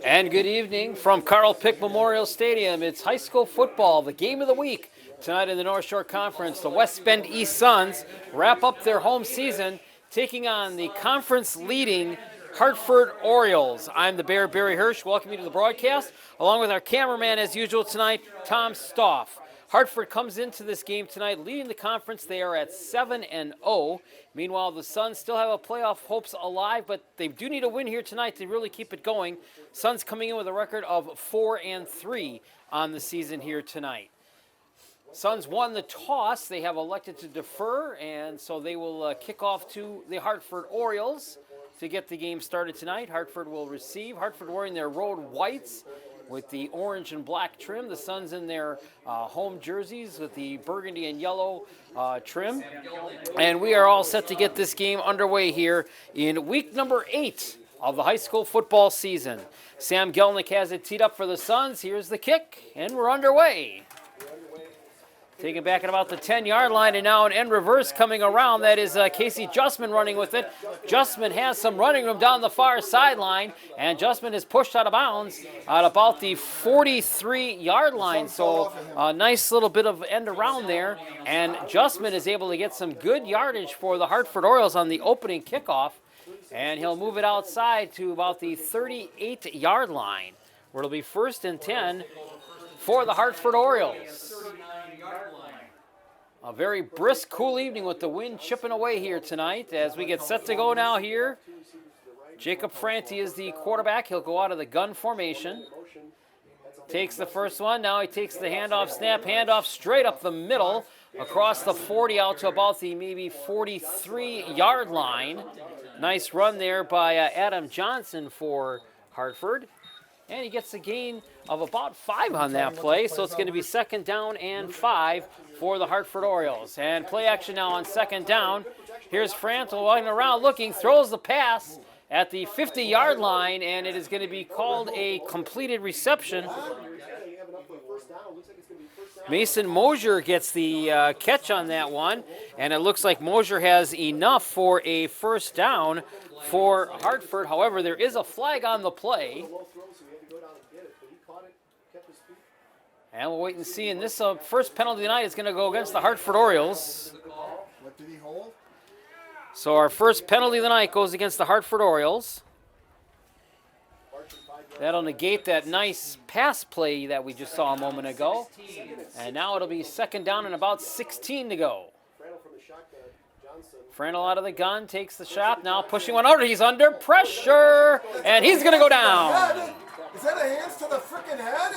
And good evening from Carl Pick Memorial Stadium. It's high school football, the game of the week. Tonight in the North Shore Conference, the West Bend East Suns wrap up their home season, taking on the conference-leading Hartford Orioles. I'm the Bear, Barry Hirsch. Welcome you to the broadcast, along with our cameraman, as usual tonight, Tom Stoff. Hartford comes into this game tonight leading the conference. They are at 7-0. Meanwhile, the Suns still have a playoff hopes alive, but they do need a win here tonight to really keep it going. Suns coming in with a record of 4-3 on the season here tonight. Suns won the toss. They have elected to defer, and so they will kick off to the Hartford Orioles to get the game started tonight. Hartford will receive. Hartford wearing their road whites with the orange and black trim. The Suns in their home jerseys with the burgundy and yellow trim. And we are all set to get this game underway here in week number 8 of the high school football season. Sam Gelnick has it teed up for the Suns. Here's the kick, and we're underway. Taken back at about the 10-yard line, and now an end reverse coming around. That is Casey Justman running with it. Justman has some running room down the far sideline, and Justman is pushed out of bounds at about the 43-yard line. So a nice little bit of end around there, and Justman is able to get some good yardage for the Hartford Orioles on the opening kickoff, and he'll move it outside to about the 38-yard line, where it'll be 1st and 10 for the Hartford Orioles. A very brisk, cool evening with the wind chipping away here tonight as we get set to go now here. Jacob Franti is the quarterback. He'll go out of the gun formation. Takes the first one. Now he takes the handoff snap. Handoff straight up the middle across the 40 out to about the maybe 43-yard line. Nice run there by Adam Johnson for Hartford. And he gets a gain of about 5 on that play, so it's going to be 2nd down and 5 for the Hartford Orioles. And play action now on 2nd down. Here's Frantel walking around looking, throws the pass at the 50-yard line, and it is going to be called a completed reception. Mason Mosier gets the catch on that one, and it looks like Mosier has enough for a 1st down for Hartford. However, there is a flag on the play. And we'll wait and see. And this first penalty tonight is going to go against the Hartford Orioles. What did he hold? So our first penalty of the night goes against the Hartford Orioles. That'll negate that nice pass play that we just saw a moment ago. And now it'll be 2nd down and about 16 to go. Franel out of the gun, takes the shot. Now pushing one over. He's under pressure. And he's going to go down. Is that a hands to the freaking head?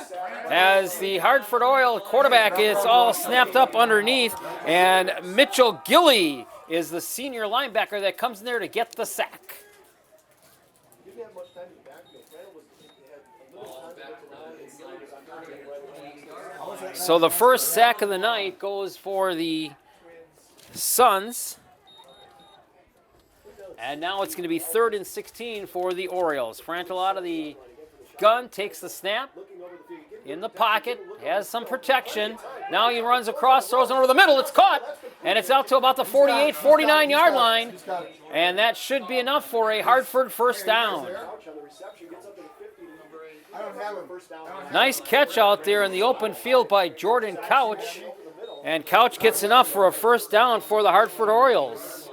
As the Hartford Oriole quarterback is all snapped up underneath, and Mitchell Gilly is the senior linebacker that comes in there to get the sack. So the first sack of the night goes for the Suns. And now it's going to be 3rd and 16 for the Orioles. Frantel out of the gun, takes the snap, in the pocket, has some protection. Now he runs across, throws it over the middle, it's caught, and it's out to about the 48, 49-yard line, and that should be enough for a Hartford 1st down. Nice catch out there in the open field by Jordan Couch, and Couch gets enough for a 1st down for the Hartford Orioles.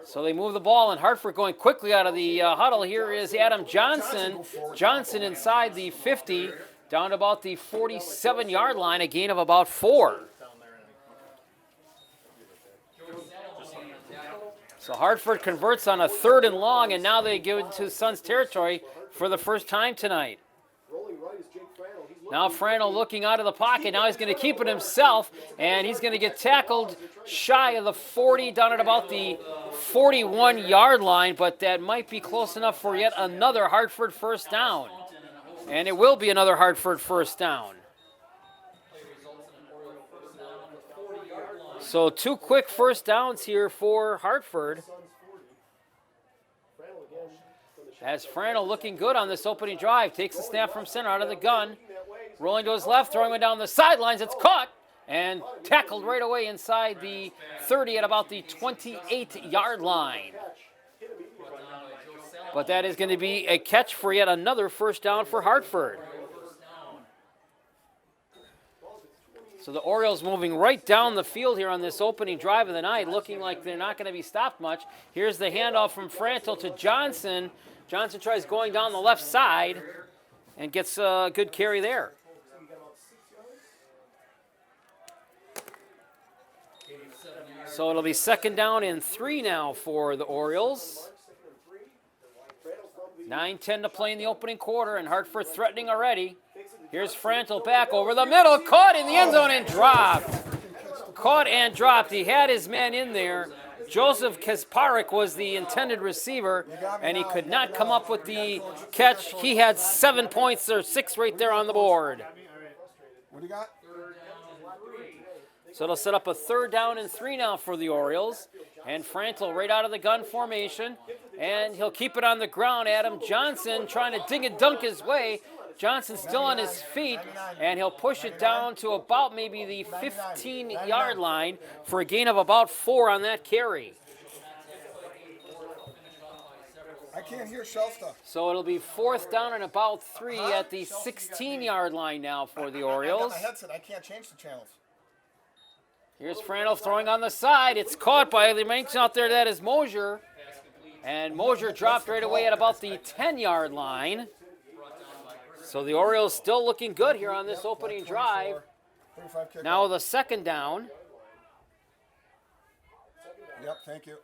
So they move the ball, and Hartford going quickly out of the huddle. Here is Adam Johnson. Johnson inside the 50, down to about the 47-yard line, a gain of about 4. So Hartford converts on a 3rd and long, and now they give it to Suns territory for the first time tonight. Now Franel looking out of the pocket. Now he's going to keep it himself, and he's going to get tackled shy of the 40, down at about the 41-yard line, but that might be close enough for yet another Hartford 1st down. And it will be another Hartford 1st down. So 2 quick 1st downs here for Hartford. As Franel looking good on this opening drive. Takes the snap from center out of the gun. Rolling to his left, throwing it down the sidelines. It's caught and tackled right away inside the 30 at about the 28-yard line. But that is going to be a catch for yet another first down for Hartford. So the Orioles moving right down the field here on this opening drive of the night, looking like they're not going to be stopped much. Here's the handoff from Frantel to Johnson. Johnson tries going down the left side and gets a good carry there. So it'll be 2nd down and 3 now for the Orioles. 9:10 to play in the opening quarter, and Hartford threatening already. Here's Frantel back over the middle, caught in the end zone and dropped. Caught and dropped. He had his man in there. Joseph Kasparek was the intended receiver, and he could not come up with the catch. He had 7 points or 6 right there on the board. What do you got? So it'll set up a 3rd down and 3 now for the Orioles. And Frantel right out of the gun formation. And he'll keep it on the ground. Adam Johnson trying to dig and dunk his way. Johnson still on his feet. And he'll push it down to about maybe the 15-yard line for a gain of about 4 on that carry. I can't hear shell stuff. So it'll be 4th down and about 3 at the 16-yard line now for the Orioles. I got my headset. I can't change the channels. Here's Frantel throwing on the side. It's caught by the man out there. That is Mosier. And Mosier dropped right away at about the 10-yard line. So the Orioles still looking good here on this opening drive. Now the 2nd down. Yep, thank you.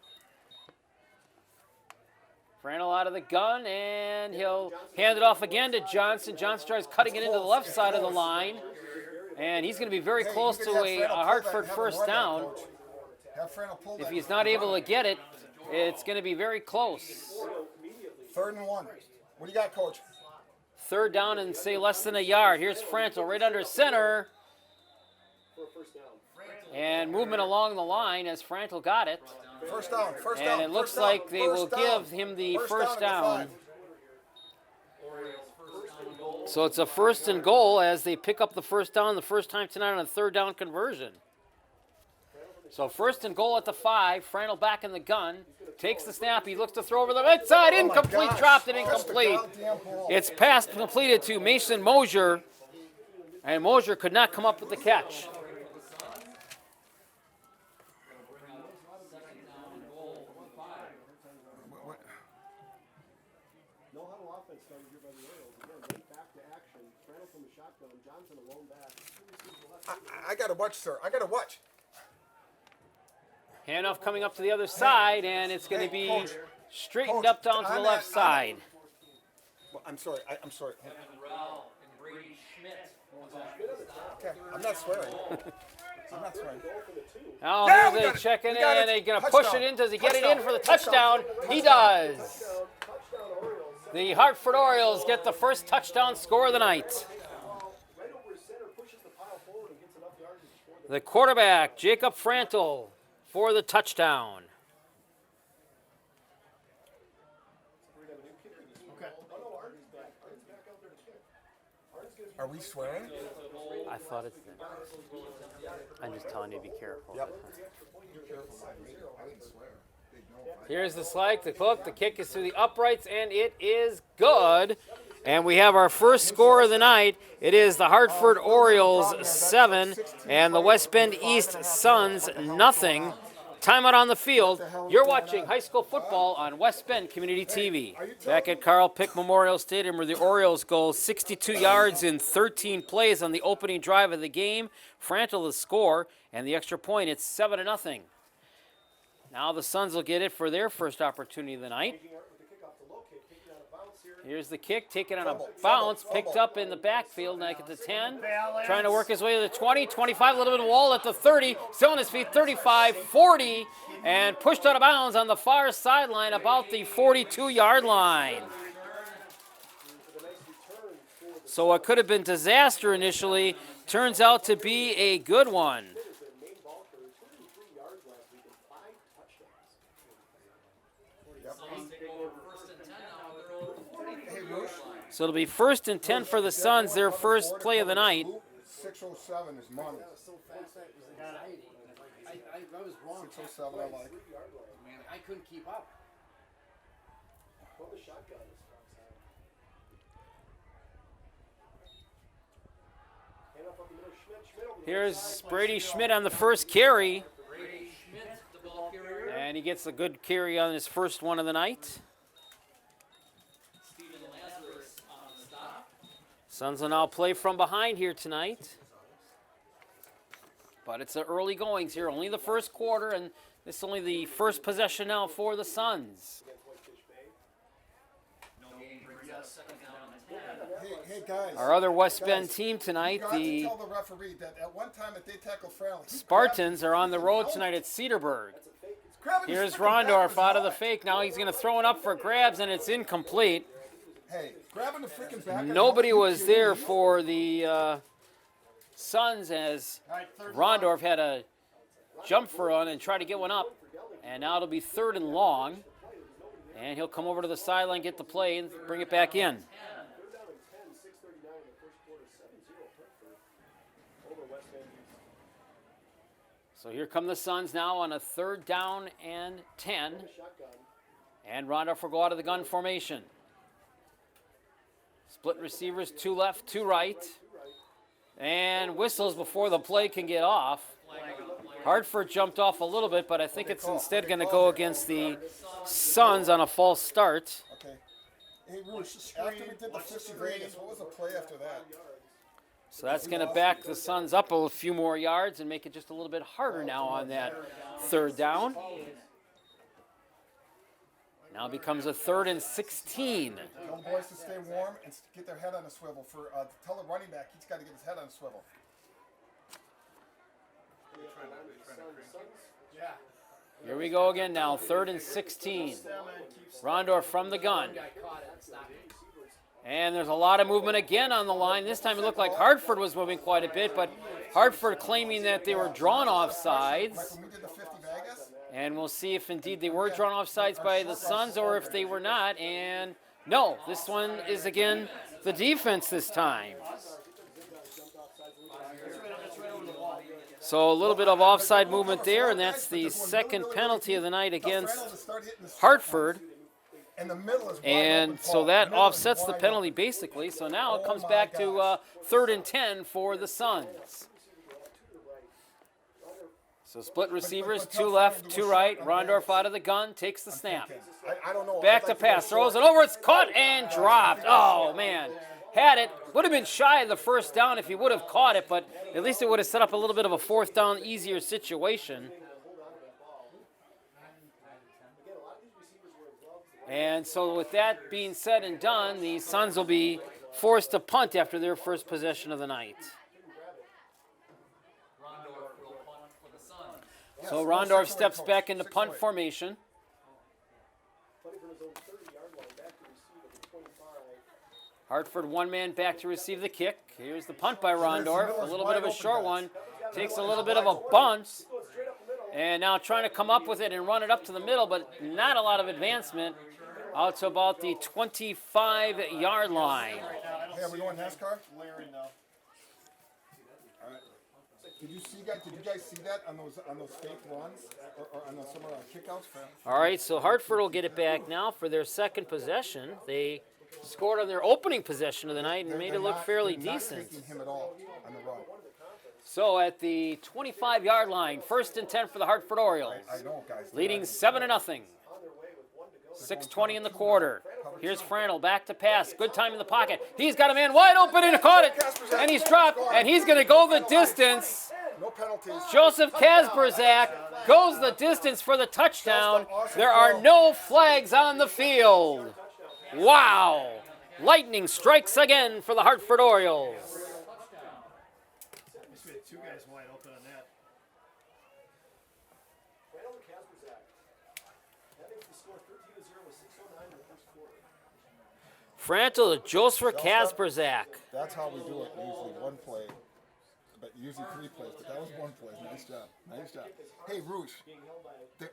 Frantel out of the gun, and he'll hand it off again to Johnson. Johnson tries cutting it into the left side of the line. And he's going to be very close to a Hartford first down. If he's not able to get it, it's going to be very close. 3rd and 1. What do you got, Coach? 3rd down and say less than a yard. Here's Frantel right under center. And movement along the line as Frantel got it. First down. And it looks like they will give him the first down. So it's a 1st and goal as they pick up the first down the first time tonight on a 3rd down conversion. So 1st and goal at the 5. Frantel back in the gun. Takes the snap. He looks to throw over the right side. Incomplete. Dropped it incomplete. It's passed completed to Mason Mosier. And Mosier could not come up with the catch. I got to watch, sir. I got to watch. Handoff coming up to the other side, and it's going to be straightened up down to the left side. Well, I'm sorry. I'm sorry. Okay, I'm not swearing. I'm not swearing. Now here's a checking in, and they're going to push it in. Does he get it in for the touchdown? He does. The Hartford Orioles get the first touchdown score of the night. The quarterback, Jacob Frantel, for the touchdown. Are we swearing? I thought it's... I'm just telling you to be careful. Yep. Here's the slide, the hook, the kick is through the uprights, and it is good. And we have our first score of the night. It is the Hartford Orioles 7 and the West Bend East Suns nothing. Timeout on the field. You're watching high school football on West Bend Community TV. Back at Carl Pick Memorial Stadium where the Orioles go 62 yards in 13 plays on the opening drive of the game. Frantel the score, and the extra point, it's 7-0. Now the Suns will get it for their first opportunity of the night. Here's the kick, taken on a bounce, picked up in the backfield, like at the 10. Trying to work his way to the 20, 25, a little bit of wall at the 30. Still on his feet, 35, 40, and pushed out of bounds on the far sideline about the 42-yard line. So what could have been disaster initially turns out to be a good one. So it'll be 1st and 10 for the Suns, their first play of the night. 607 is money. I was wrong. 607 I like. I couldn't keep up. Here's Brady Schmidt on the first carry. And he gets a good carry on his first one of the night. Suns will now play from behind here tonight. But it's the early goings here, only the first quarter, and this is only the first possession now for the Suns. Hey guys. Our other West Bend team tonight, the tell the referee that at one time if they tackle Fraley, Spartans, are on the road tonight at Cedarburg. Here's Rondorf out of the fake. Now he's going to throw it up for grabs, and it's incomplete. Hey, grabbing the freaking back. Nobody was there for the Suns as Rondorf had a jump for one and try to get one up. And now it'll be 3rd and long. And he'll come over to the sideline, get the play, and bring it back in. So here come the Suns now on a 3rd down and 10. And Rondorf will go out of the gun formation. Split receivers, 2 left, 2 right. And whistles before the play can get off. Hartford jumped off a little bit, but I think it's instead going to go against the Suns on a false start. Okay. Hey, Roosh, after we did the 50 Vegas, what was the play after that? So that's going to back the Suns up a few more yards and make it just a little bit harder now on that 3rd down. Now it becomes a 3rd and 16. Tell the boys to stay warm and get their head on a swivel. Tell the running back he's got to get his head on a swivel. Here we go again now, 3rd and 16. Rondorf from the gun. And there's a lot of movement again on the line. This time it looked like Hartford was moving quite a bit, but Hartford claiming that they were drawn off sides. Like when we did the 50 Vegas? And we'll see if indeed they were drawn off sides by the Suns or if they were not. And no, this one is again the defense this time. So a little bit of offside movement there, and that's the second penalty of the night against Hartford. And so that offsets the penalty basically. So now it comes back to 3rd and 10 for the Suns. So split receivers, 2 left, 2 right. Rondorf out of the gun, takes the snap. Back to pass, throws it over, it's caught and dropped. Oh, man. Had it, would have been shy of the 1st down if he would have caught it, but at least it would have set up a little bit of a 4th down, easier situation. And so with that being said and done, the Suns will be forced to punt after their first possession of the night. So Rondorf steps back into punt formation. Hartford 1-man back to receive the kick. Here's the punt by Rondorf. A little bit of a short one. Takes a little bit of a bounce. And now trying to come up with it and run it up to the middle, but not a lot of advancement. Out to about the 25-yard line. Hey, are we going NASCAR? Larry, no. All right. Did you guys see that on those fake runs or on those some kickouts? All right, so Hartford will get it back now for their second possession. They scored on their opening possession of the night and made it look fairly decent. Not him at all on the run. So at the 25-yard line, 1st and 10 for the Hartford Orioles. I know, guys. Leading 7-0. 6:20 in the quarter. Here's Frandl back to pass. Good time in the pocket. He's got a man wide open and caught it. And he's dropped. And he's going to go the distance. No penalties. Joseph Kasperzak goes the distance for the touchdown. There are no flags on the field. Wow. Lightning strikes again for the Hartford Orioles. Two guys wide open on that. Frandl to Joseph Kasperzak. That's how we do it usually, one play. But usually 3 plays, but that was 1 play. Nice job. Nice job. Hey, Roosh, did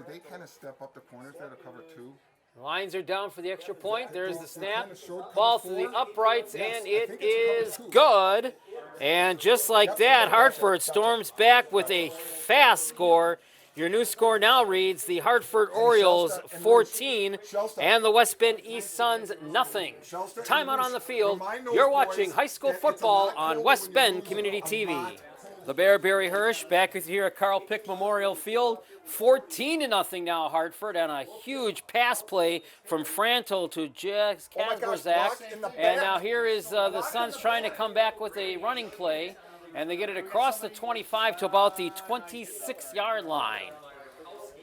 they kind of step up the corners there to cover 2? Lines are down for the extra point. There's the snap. Ball to the uprights, and it is good. And just like that, Hartford storms back with a fast score Your new score now reads the Hartford Orioles 14 and the West Bend East Suns nothing. Timeout on the field. You're watching high school football on West Bend Community TV. The Bear Barry Hirsch back with you here at Carl Pick Memorial Field. 14-0 now Hartford, and a huge pass play from Frantel to Jax Kasperzak. And now here is the Suns trying to come back with a running play. And they get it across the 25 to about the 26-yard line.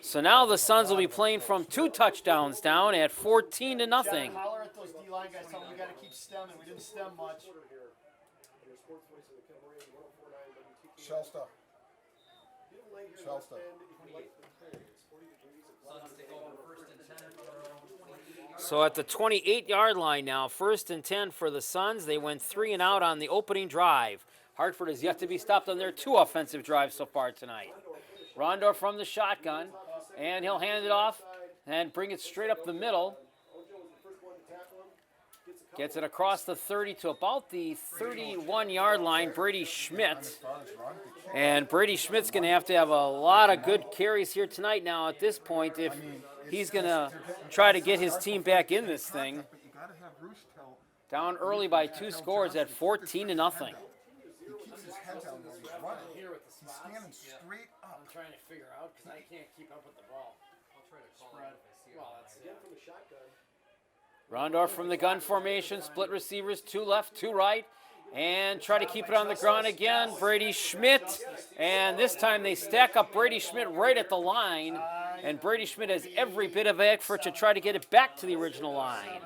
So now the Suns will be playing from 2 touchdowns down at 14-0. Holler at those D-line guys, tell them we got to keep stemming. We didn't stem much. Shellstuff. So at the 28-yard line now, 1st and 10 for the Suns. They went 3 and out on the opening drive. Hartford has yet to be stopped on their 2 offensive drives so far tonight. Rondorf from the shotgun, and he'll hand it off and bring it straight up the middle. Gets it across the 30 to about the 31-yard line, Brady Schmidt. And Brady Schmidt's going to have a lot of good carries here tonight now at this point if he's going to try to get his team back in this thing. Down early by 2 scores at 14-0. His head down while he's running. He's standing straight up. I'm trying to figure out because I can't keep up with the ball. I'll try to spread. Well, that's Rondorf from the gun formation, split receivers, 2 left, 2 right, and try to keep it on the ground again. Brady Schmidt, and this time they stack up Brady Schmidt right at the line, and Brady Schmidt has every bit of effort to try to get it back to the original line.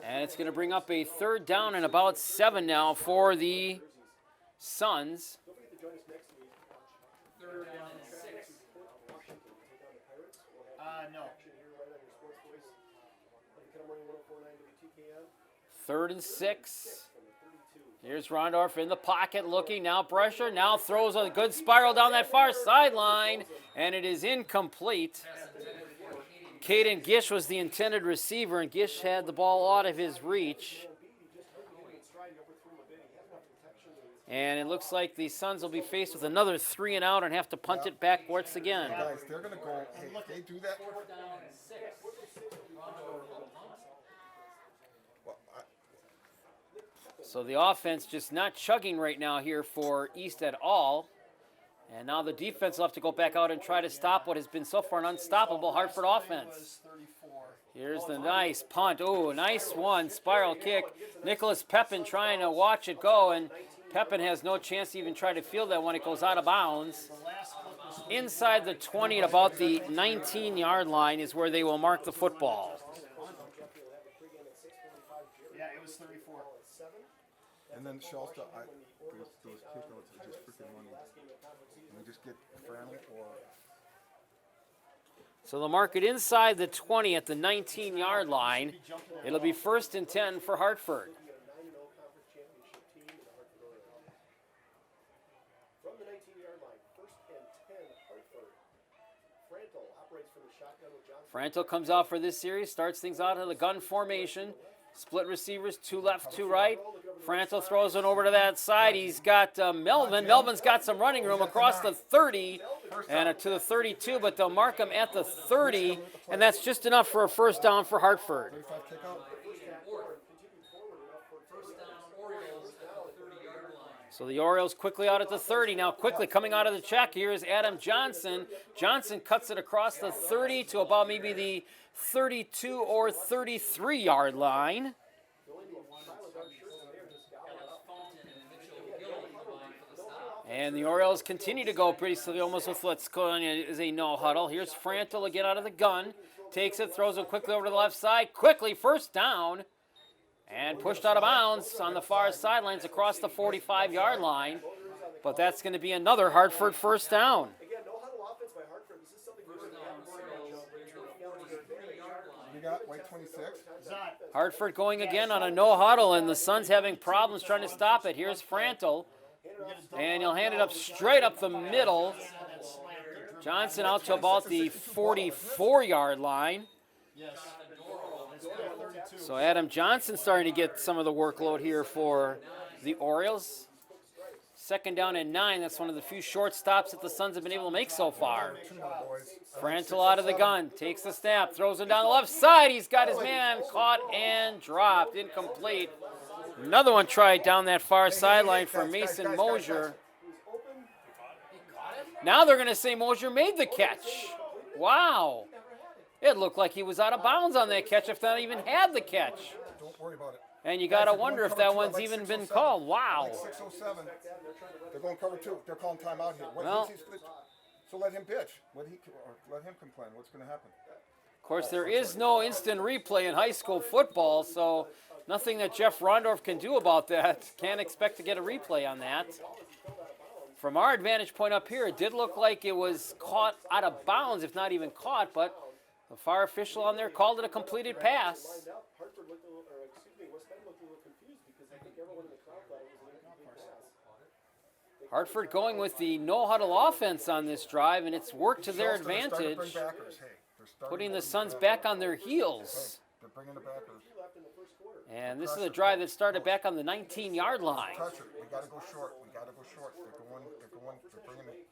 And it's going to bring up a 3rd down and about 7 now for the Suns. No. 3rd and 6. Here's Rondorf in the pocket looking, now pressure, now throws a good spiral down that far sideline, and it is incomplete. Caden Gish was the intended receiver, and Gish had the ball out of his reach. And it looks like the Suns will be faced with another 3 and out and have to punt it backwards again. Guys, they're going to go, hey, if they do that. So the offense just not chugging right now here for East at all. And now the defense will have to go back out and try to stop what has been so far an unstoppable Hartford offense. Here's the nice punt. Oh, nice one. Spiral kick. Nicholas Pepin trying to watch it go, and Pepin has no chance to even try to field that when it goes out of bounds. Inside the 20 at about the 19-yard line is where they will mark the football. Yeah, it was 34. And then Shellstuff, those kickouts are just freaking money. And we just get Franel or... So they'll mark it inside the 20 at the 19-yard line. It'll be 1st and 10 for Hartford. From the 19-yard line, 1st and 10, Hartford. Frantel operates from the shotgun with Johnson. Frantel comes out for this series, starts things out of the gun formation. Split receivers, 2 left, 2 right. Frantel throws it over to that side. He's got Melvin. Melvin's got some running room across the 30 and to the 32, but they'll mark him at the 30, and that's just enough for a 1st down for Hartford. So the Orioles quickly out at the 30. Now quickly coming out of the check here is Adam Johnson. Johnson cuts it across the 30 to about maybe the 32 or 33-yard line. And the Orioles continue to go pretty slowly, almost with what's going on is a no huddle. Here's Frantel again out of the gun. Takes it, throws it quickly over to the left side. Quickly, 1st down. And pushed out of bounds on the far sidelines across the 45-yard line. But that's going to be another Hartford 1st down. Again, no huddle offense by Hartford. This is something You got white 26. Hartford going again on a no huddle, and the Suns having problems trying to stop it. Here's Frantel. And he'll hand it up straight up the middle. Johnson out to about the 44-yard line. So Adam Johnson starting to get some of the workload here for the Orioles. 2nd down and 9. That's one of the few short stops that the Suns have been able to make so far. Two more, boys. Frantel out of the gun, takes the snap, throws it down the left side. He's got his man caught and dropped, incomplete. Another one tried down that far sideline for Mason Mosier. Now they're going to say Mosier made the catch. Wow. It looked like he was out of bounds on that catch, if not even had the catch. Don't worry about it. And you got to wonder if that one's even been called. Wow. Like 6:07. They're going cover 2. They're calling timeout here. Well, so let him pitch. Let him complain. What's going to happen? of course, there is no instant replay in high school football, so nothing that Jeff Rondorf can do about that. Can't expect to get a replay on that. From our advantage point up here, it did look like it was caught out of bounds, if not even caught, but the far official on there called it a completed pass. Hartford looked a little, or excuse me, West Bend looked a little confused because I think everyone in the crowd thought it was an incomplete pass. Hartford going with the no-huddle offense on this drive, and it's worked to their advantage, putting the Suns back on their heels. They're bringing the backers. And this is a drive that started back on the 19-yard line. Pressure. We got to go short.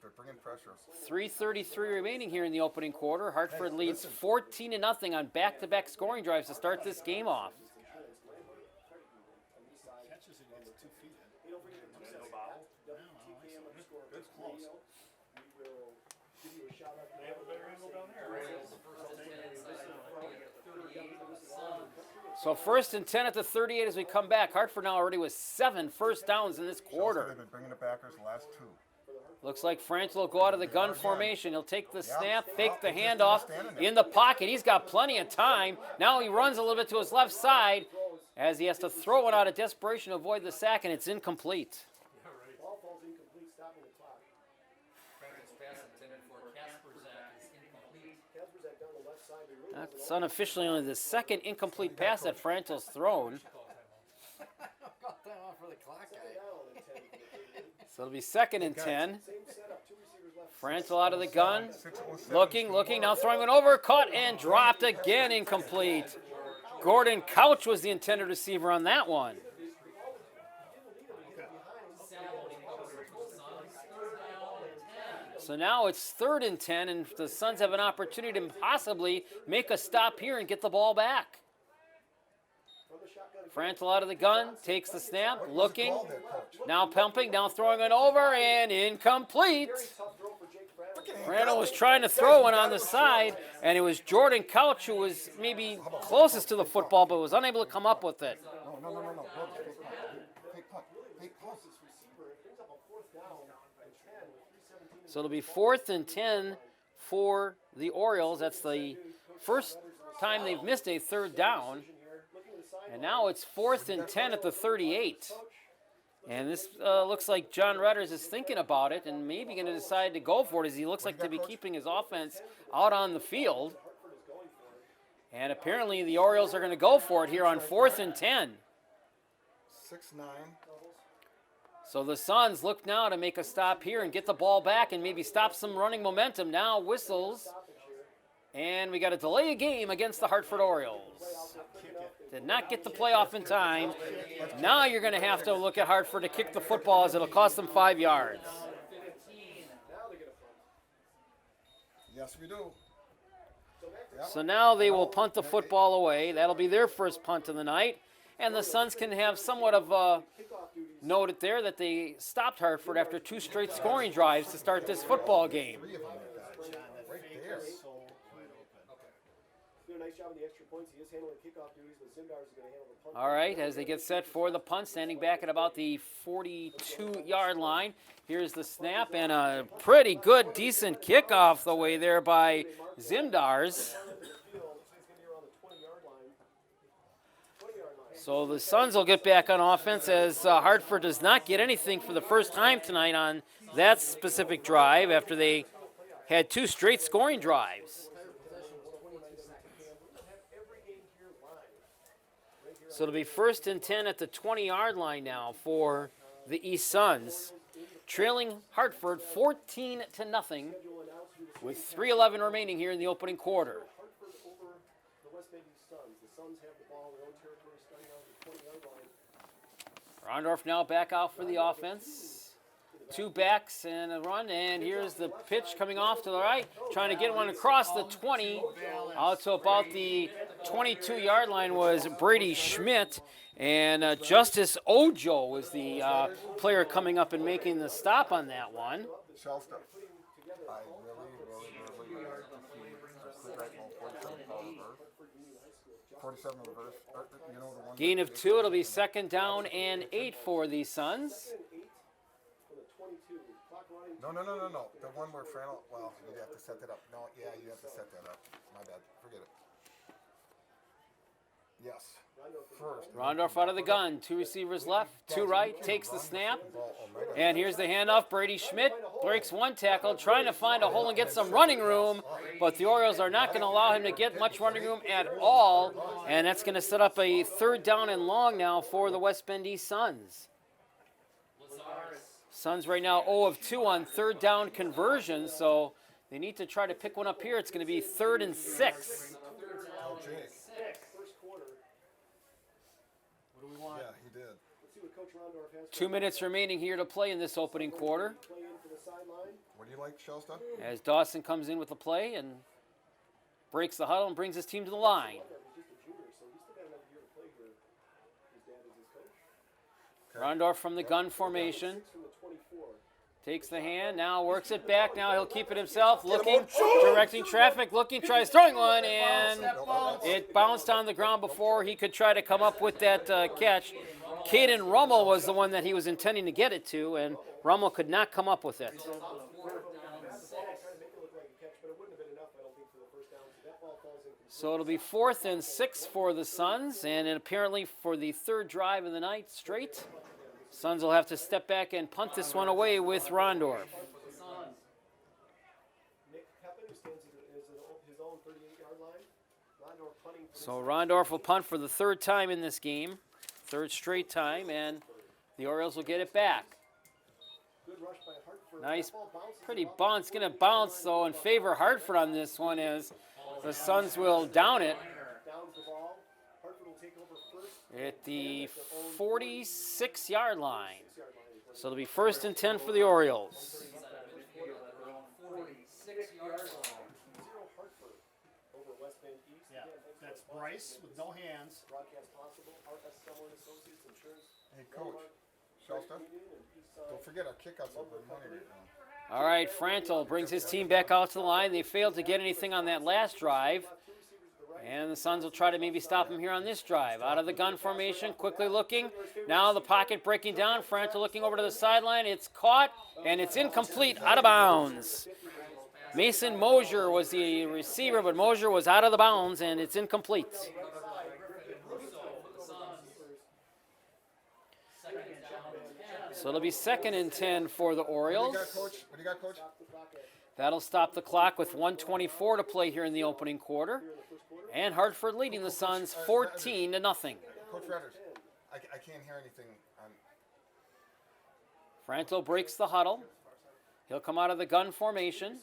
They're bringing pressure. 3:33 remaining here in the opening quarter. Hartford leads 14-0 on back-to-back scoring drives to start this game off. So 1st and 10 at the 38 as we come back. Hartford now already with 7 first downs in this quarter. They've been bringing the backers the last 2. Looks like Frankel will go out of the gun formation. He'll take the snap, fake the handoff in the pocket. He's got plenty of time. Now he runs a little bit to his left side as he has to throw it out of desperation to avoid the sack, and it's incomplete. That's unofficially only the 2nd incomplete pass that Frankel's thrown. So it'll be 2nd and 10. Frankel out of the gun. Looking, now throwing it over. Caught and dropped again, incomplete. Gordon Couch was the intended receiver on that one. So now it's 3rd and 10, and the Suns have an opportunity to possibly make a stop here and get the ball back. Frankel out of the gun, takes the snap, looking, now pumping, now throwing it over, and incomplete. Frankel was trying to throw one on the side, and it was Jordan Couch who was maybe closest to the football, but was unable to come up with it. No. So it'll be 4th and 10 for the Orioles. That's the first time they've missed a 3rd down. And now it's 4th and 10 at the 38. And this looks like John Redders is thinking about it and maybe going to decide to go for it, as he looks like to be keeping his offense out on the field. And apparently the Orioles are going to go for it here on 4th and 10. 6-9. So the Suns look now to make a stop here and get the ball back and maybe stop some running momentum. Now whistles. And we got to delay a game against the Hartford Orioles. Did not get the playoff in time. Now you're going to have to look at Hartford to kick the football, as it'll cost them 5 yards. Yes, we do. So now they will punt the football away. That'll be their first punt of the night. And the Suns can have somewhat of a note it there that they stopped Hartford after 2 straight scoring drives to start this football game. All right, as they get set for the punt, standing back at about the 42-yard line. Here's the snap, and a pretty good, decent kickoff the way there by Zimdars. So the Suns will get back on offense, as Hartford does not get anything for the first time tonight on that specific drive after they had 2 straight scoring drives. So it'll be 1st and 10 at the 20-yard line now for the East Suns, trailing Hartford 14-0 with 3:11 remaining here in the opening quarter. Rondorf now back out for the offense. 2 backs and a run, and here's the pitch coming off to the right, trying to get one across the 20, out to about the 22-yard line was Brady Schmidt, and Justice Ojo was the player coming up and making the stop on that one. Shellster. I really like to see quick right ball 47 reverse. You know, the one Gain of 2, it'll be 2nd down and 8 for the Suns. No. The one where Frannel, well, you'd have to set that up. No, yeah, you have to set that up. My bad. Forget it. Yes. First. Rondorf out of the gun. 2 receivers left, 2 right, takes the snap. And here's the handoff. Brady Schmidt breaks 1 tackle, trying to find a hole and get some running room. But the Orioles are not going to allow him to get much running room at all. And that's going to set up a 3rd down and long now for the West Bend East Suns. Suns right now 0 of 2 on 3rd down conversions, so they need to try to pick one up here. It's going to be 3rd and 6. What do we want? Yeah, he did. 2 minutes remaining here to play in this opening quarter. What do you like, Shellster? As Dawson comes in with the play and breaks the huddle and brings his team to the line. Rondorf from the gun formation. Takes the hand, now works it back. Now he'll keep it himself, looking, directing traffic, looking, tries throwing one, and it bounced on the ground before he could try to come up with that catch. Caden Rummel was the one that he was intending to get it to, and Rummel could not come up with it. So it'll be 4th and 6 for the Suns, and apparently for the 3rd drive of the night straight. Suns will have to step back and punt this one away with Rondorf. So Rondorf will punt for the 3rd time in this game, 3rd straight time, and the Orioles will get it back. Nice, pretty bounce. Going to bounce, though, in favor of Hartford on this one as the Suns will down it at the 46-yard line. So it'll be 1st and 10 for the Orioles. Yeah, that's Bryce with no hands. Hey, Coach. Shellster? Don't forget our kickouts are good money right now. All right, Frantel brings his team back out to the line. They failed to get anything on that last drive. And the Suns will try to maybe stop him here on this drive. Out of the gun formation, quickly looking. Now the pocket breaking down. Frantel looking over to the sideline. It's caught, and it's incomplete, out of bounds. Mason Mosier was the receiver, but Mosier was out of the bounds, and it's incomplete. So it'll be 2nd and 10 for the Orioles. What do you got, Coach? That'll stop the clock with 1:24 to play here in the opening quarter. And Hartford leading the Suns 14-0. Coach Redders, I can't hear anything. Frantel breaks the huddle. He'll come out of the gun formation.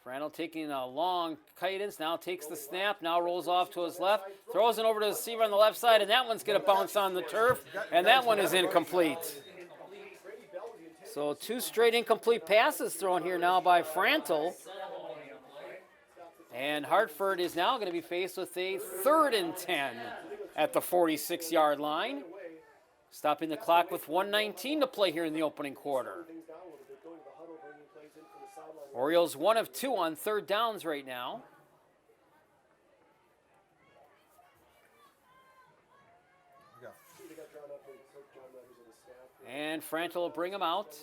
Frantel taking a long cadence, now takes the snap, now rolls off to his left, throws it over to the receiver on the left side, and that one's going to bounce on the turf, and that one is incomplete. So 2 straight incomplete passes thrown here now by Frantel. And Hartford is now going to be faced with a 3rd and 10 at the 46-yard line. Stopping the clock with 1:19 to play here in the opening quarter. Orioles 1 of 2 on 3rd downs right now. And Frantel will bring him out.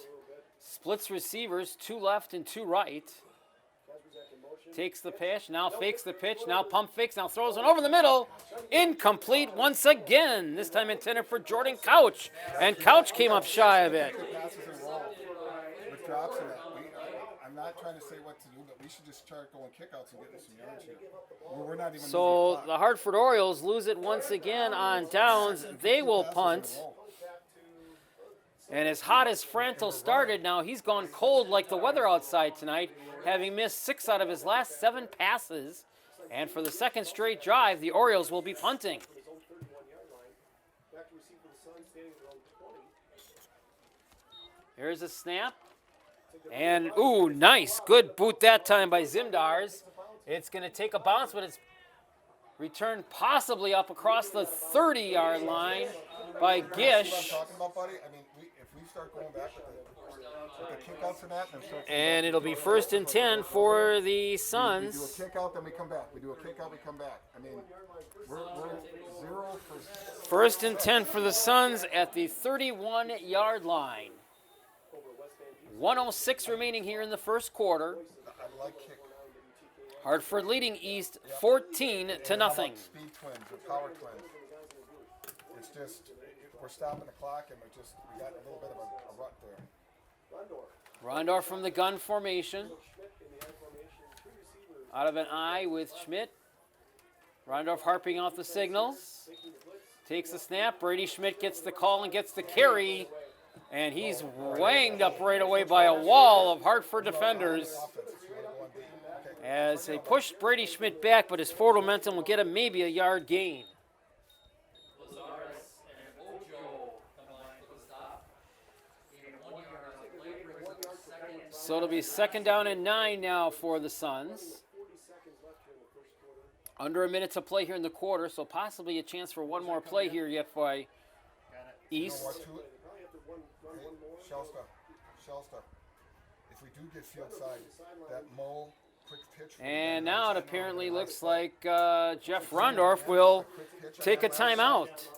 Splits receivers, 2 left and 2 right. Takes the pitch, now fakes the pitch, now pump fakes, now throws it over the middle. Incomplete once again, this time intended for Jordan Couch. And Couch came up shy of it. With drops in that. I'm not trying to say what to do, but we should just start going kickouts and getting some yards here. We're not even So the Hartford Orioles lose it once again on downs. They will punt. And as hot as Frantel started, now he's gone cold like the weather outside tonight, having missed 6 out of his last 7 passes. And for the second straight drive, the Orioles will be punting. From his own 31-yard line. Back to receive for the Suns, standing at their own 20. Here's a snap. And, ooh, nice. Good boot that time by Zimdars. It's going to take a bounce, but it's returned possibly up across the 30-yard line by What I'm Gish. talking about, buddy? I mean, if we start going back with the kickouts and that, And it'll be 1st and 10 for the we do a Suns. kick out, then we come back. We do a kick out, we come back. I mean, we're 0 for 1st and 10 for the Suns at the 31-yard line. 1:06 remaining here in the first quarter. I like kick. Hartford leading East 14-0. Speed twins or power twins. It's just we're stopping the clock and we got a little bit of a rut there. Rondorf from the gun formation. Out of an eye with Schmidt. Rondorf harping off the signals. Takes the snap. Brady Schmidt gets the call and gets the carry. And he's wanged up right away by a wall of Hartford defenders as they push Brady Schmidt back, but his forward momentum will get him maybe a yard gain. So it'll be 2nd down and 9 now for the Suns. Under a minute to play here in the quarter, so possibly a chance for one more play here yet by East. Shellstar. If we do get field side, that Mo quick pitch. And now it apparently looks like Jeff Rondorf will take a timeout.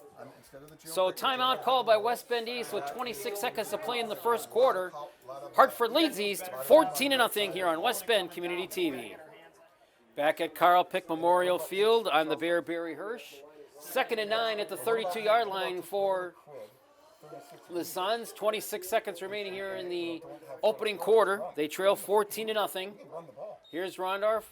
So timeout called by West Bend East with 26 seconds to play in the first quarter. Hartford leads East 14-0 here on West Bend Community TV. Back at Carl Pick Memorial Field, I'm the Bear Barry Hirsch. 2nd and 9 at the 32-yard line for the Suns. 26 seconds remaining here in the opening quarter. They trail 14-0. Here's Rondorf.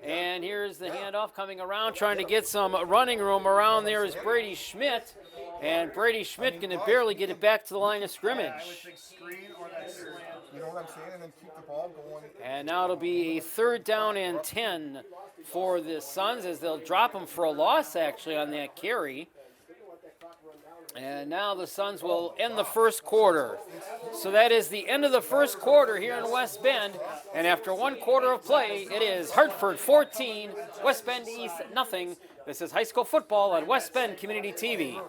And here's the handoff coming around, trying to get some running room around there is Brady Schmidt. And Brady Schmidt going to barely get it back to the line of scrimmage. You know what I'm saying? And then keep the ball going. And now it'll be a 3rd down and 10 for the Suns as they'll drop him for a loss actually on that carry. And now the Suns will end the first quarter. So that is the end of the first quarter here in West Bend. And after 1 quarter of play, it is Hartford 14, West Bend East nothing. This is high school football on West Bend Community TV.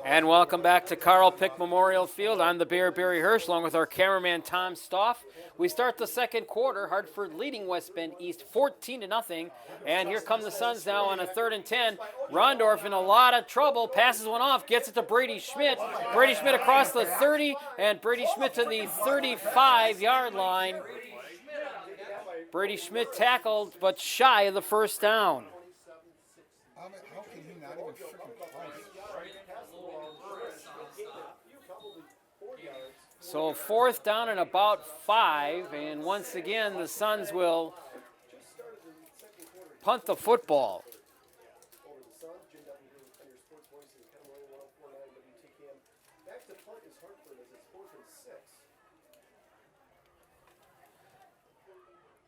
And welcome back to Carl Pick Memorial Field. I'm the Bear Barry Hirsch along with our cameraman Tom Stoff. We start the second quarter, Hartford leading West Bend East 14-0. And here come the Suns now on a 3rd and 10. Rondorf in a lot of trouble, passes one off, gets it to Brady Schmidt. Brady Schmidt across the 30 and Brady Schmidt to the 35-yard line. Brady Schmidt tackled but shy of the 1st down. How can he not even freaking close? So 4th down and about 5, and once again the Suns will punt the football.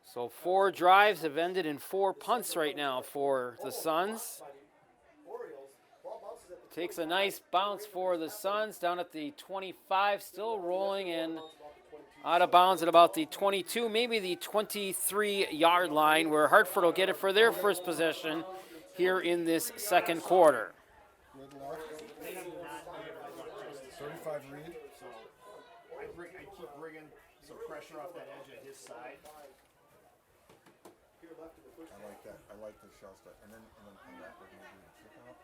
So 4 drives have ended in 4 punts right now for the Suns. Takes a nice bounce for the Suns down at the 25, still rolling and out of bounds at about the 22, maybe the 23-yard line, where Hartford will get it for their first possession here in this second quarter. 35 read. I keep bringing some pressure off that edge at his side. I like that. I like the shell stuff. And then come back with maybe a kick out.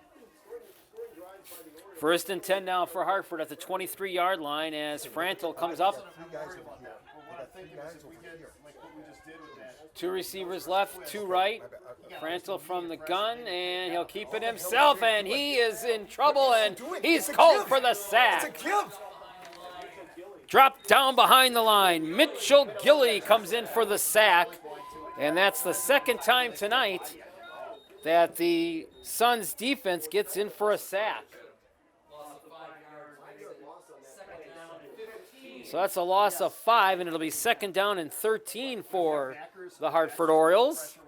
1st and 10 now for Hartford at the 23-yard line as Frantel comes up. 3 guys over here. They got 3 guys over here. Like what we just did with that. 2 receivers left, 2 right. Frantel from the gun, and he'll keep it himself, and he is in trouble, and he's called for the sack. Dropped down behind the line. Mitchell Gilly comes in for the sack, and that's the 2nd time tonight that the Suns defense gets in for a sack. So that's a loss of 5, and it'll be 2nd down and 13 for the Hartford Orioles.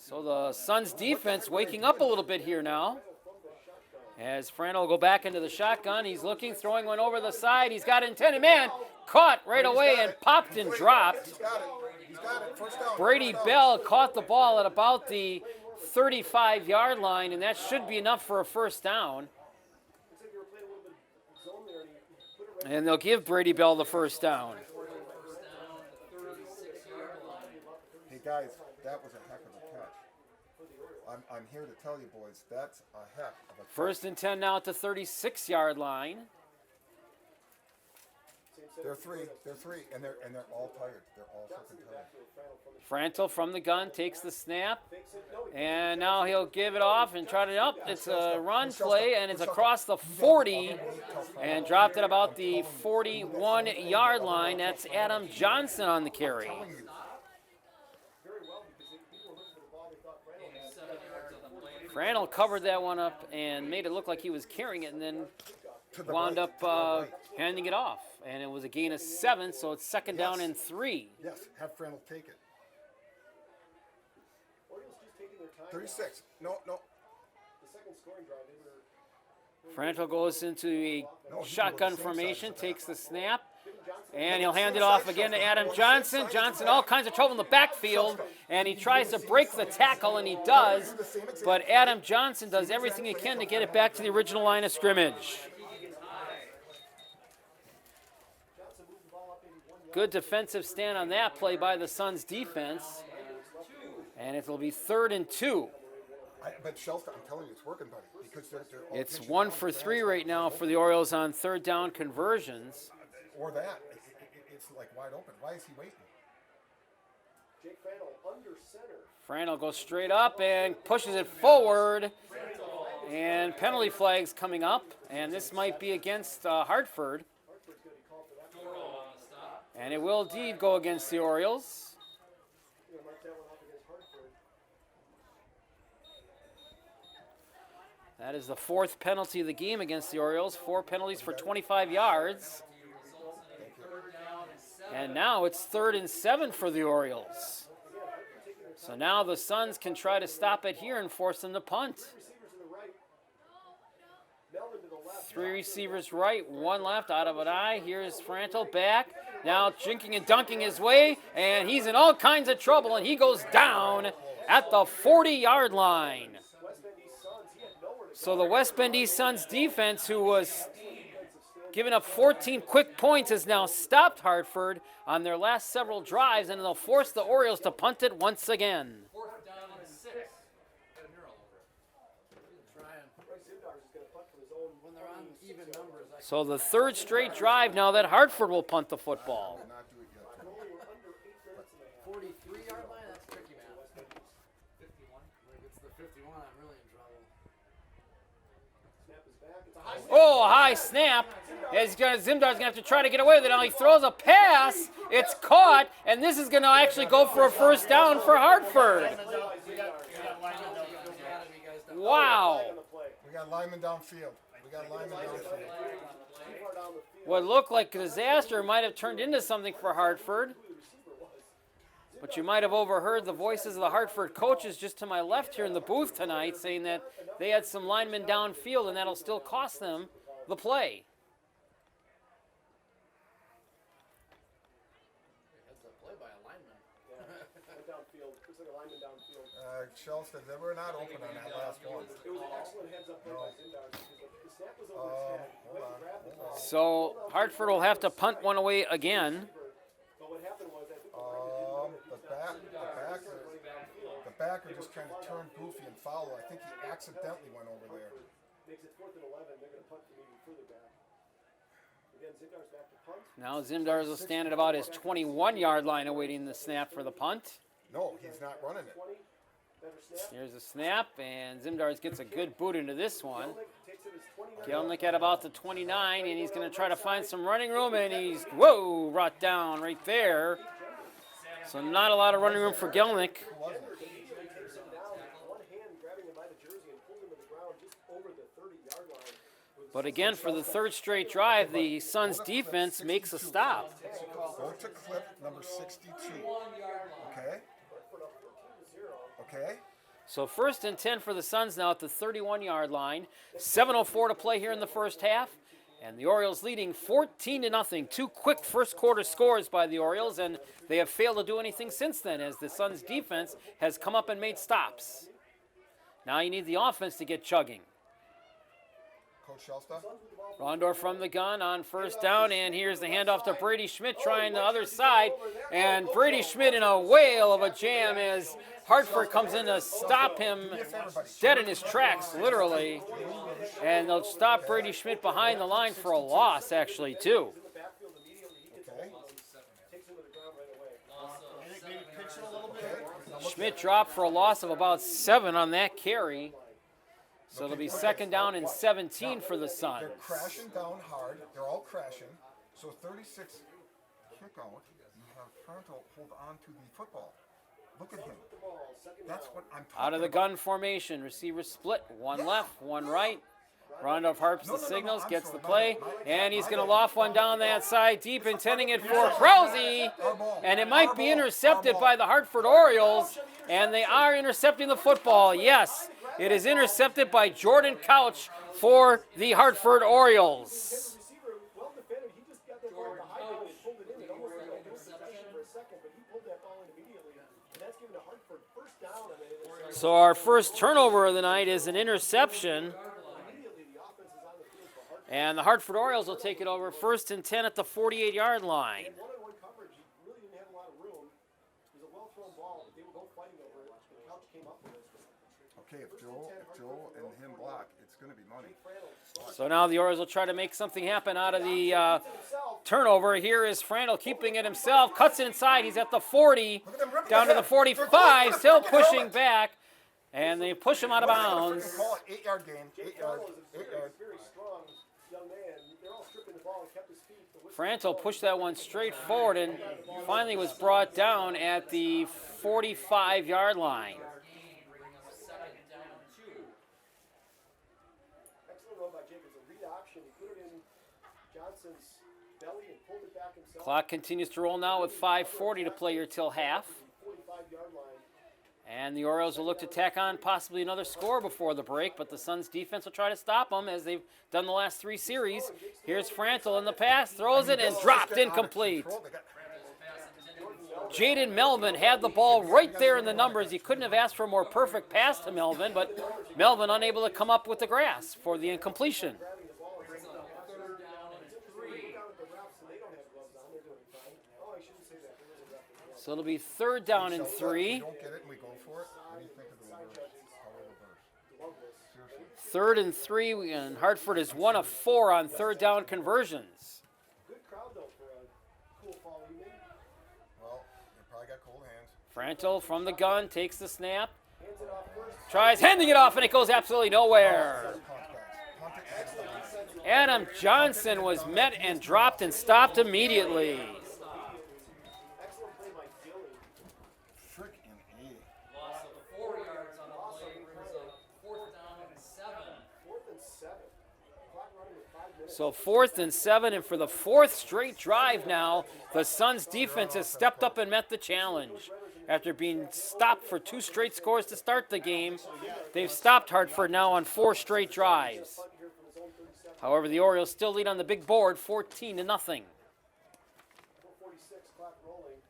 So the Suns defense waking up a little bit here now. As Frano will go back into the shotgun. He's looking, throwing one over the side. He's got it intended. Man, caught right away and popped and dropped. He's got it. He's got it. First down. Brady Bell caught the ball at about the 35-yard line, and that should be enough for a first down. And they'll give Brady Bell the first down. Hey guys, that was a heck of a catch. I'm here to tell you boys, that's a heck of a catch. First and 10 now at the 36-yard line. They're three, and they're all tired. They're all fucking tired. Frantel from the gun takes the snap, and now he'll give it off and try to up. It's a run play, and it's across the 40, and dropped at about the 41-yard line. That's Adam Johnson on the carry. Frantel covered that one up and made it look like he was carrying it, and then wound up handing it off. And it was a gain of 7, so it's second down and 3. Yes, have Frano take it. 36. No. Frantel goes into a shotgun formation, takes the snap, and he'll hand it off again to Adam Johnson. Johnson, all kinds of trouble in the backfield, and he tries to break the tackle, and he does. But Adam Johnson does everything he can to get it back to the original line of scrimmage. Good defensive stand on that play by the Suns defense. And it'll be 3rd and 2. But Shelster, I'm telling you, it's working, buddy. Because they're all It's pitching 1 for 3 right now for the Orioles on 3rd down conversions. Or that. It's like wide open. Why is he waiting? Jake Frano under center. Frano goes straight up and pushes it forward. And penalty flags coming up. And this might be against Hartford. And it will indeed go against the Orioles. That is the 4th penalty of the game against the Orioles. 4 penalties for 25 yards. And now it's 3rd and 7 for the Orioles. So now the Suns can try to stop it here and force them to punt. 3 receivers right, 1 left, out of an eye. Here's Frantel back. Now jinking and dunking his way, and he's in all kinds of trouble, and he goes down at the 40-yard line. So the West Bend East Suns defense, who was giving up 14 quick points, has now stopped Hartford on their last several drives, and they'll force the Orioles to punt it once again. So the 3rd straight drive now that Hartford will punt the football. 43-yard line? That's tricky, man. 51. If it's the 51, I'm really in trouble. Oh, a high snap. Zimdar's going to have to try to get away with it. Now he throws a pass. It's caught, and this is going to actually go for a first down for Hartford. Wow. We got linemen downfield. What looked like a disaster might have turned into something for Hartford. But you might have overheard the voices of the Hartford coaches just to my left here in the booth tonight saying that they had some linemen downfield and that'll still cost them the play. That's a play by a lineman. Downfield. Looks like a lineman downfield. Shelster, they were not open on that last one. It was an excellent heads-up play by Zimdar because the snap was over his head. Went to grab the ball. So Hartford will have to punt one away again. But what happened was, I think The backer just kind of turned goofy and fouled. I think he accidentally went over there. makes it 4th and 11. They're going to punt from even further back. Again, Zimdar's back to punt. Now Zimdars will stand at about his 21-yard line awaiting the snap for the punt. No, he's not running it. Here's a snap, and Zimdars gets a good boot into this one. Gelnick at about the 29, and he's going to try to find some running room, and he's, brought down right there. So not a lot of running room for Gelnick. But again, for the 3rd straight drive, the Suns defense makes a stop. Go to clip number 62. Okay? So 1st and 10 for the Suns now at the 31-yard line. 7:04 to play here in the first half. And the Orioles leading 14-0. 2 quick first quarter scores by the Orioles, and they have failed to do anything since then as the Suns defense has come up and made stops. Now you need the offense to get chugging. Coach Shelsta. Rondor from the gun on 1st down, and here's the handoff to Brady Schmidt trying the other side. And Brady Schmidt in a whale of a jam as Hartford comes in to stop him dead in his tracks, literally. And they'll stop Brady Schmidt behind the line for a loss, actually, too. Okay. Schmidt dropped for a loss of about 7 on that carry. So it'll be 2nd down and 17 for the Suns. They're crashing down hard. They're all crashing. So 36 kick out. You have Frontal hold on to the football. Look at him. That's what I'm talking Out of the about. gun formation, receiver split. One left, one right. Rondorf harps the signals, gets the play, and he's going to loft one down that side deep, intending it for Krause. And it might be intercepted by the Hartford Orioles, and they are intercepting the football. Yes, it is intercepted by Jordan Couch for the Hartford Orioles. Well defended. He just got that ball to high and pulled it in. It almost like a interception for a second, but he pulled that ball in immediately. And that's given to Hartford first down. So our first turnover of the night is an interception. And the Hartford Orioles will take it over 1st and 10 at the 48-yard line. One-on-one coverage, he really didn't have a lot of room. It was a well-thrown ball, but they were both fighting over it. And Couch came up with it. Okay, if Joe and him block, it's going to be money. So now the Orioles will try to make something happen out of the turnover. Here is Frandl keeping it himself, cuts it inside. He's at the 40, down to the 45, still pushing back. And they push him out of bounds. Call it 8-yard game. 8 yards. 8 yards. Very strong young man. They're all stripping the ball and kept his feet. Frantl pushed that one straight forward and finally was brought down at the 45-yard line. Excellent run by Jacobs. A read option. He put it in Johnson's belly and pulled it back himself. Clock continues to roll now with 5:40 to play here till half. 45-yard line. And the Orioles will look to tack on possibly another score before the break, but the Suns defense will try to stop them as they've done the last 3 series. Here's Frantl in the pass, throws it, and dropped incomplete. Jaden Melvin had the ball right there in the numbers. You couldn't have asked for a more perfect pass to Melvin, but Melvin unable to come up with the grasp for the incompletion. So it'll be 3rd down and 3. We don't get it and we go for it. What do you think of the reverse? How will reverse? Seriously. 3rd and 3, and Hartford is 1 of 4 on 3rd down conversions. Good crowd, though, for a cool fall evening. Well, they probably got cold hands. Frantl from the gun takes the snap, tries handing it off, and it goes absolutely nowhere. Punt, guys. Adam Johnson was met and dropped and stopped immediately. Excellent play by Gilly. Frick and A. Loss of 4 yards on the play brings up 4th down and 7. 4th and 7. Clock running with 5 minutes. So 4th and 7, and for the 4th straight drive now, the Suns defense has stepped up and met the challenge. After being stopped for 2 straight scores to start the game, they've stopped Hartford now on 4 straight drives. However, the Orioles still lead on the big board, 14-0. 4:46, clock rolling.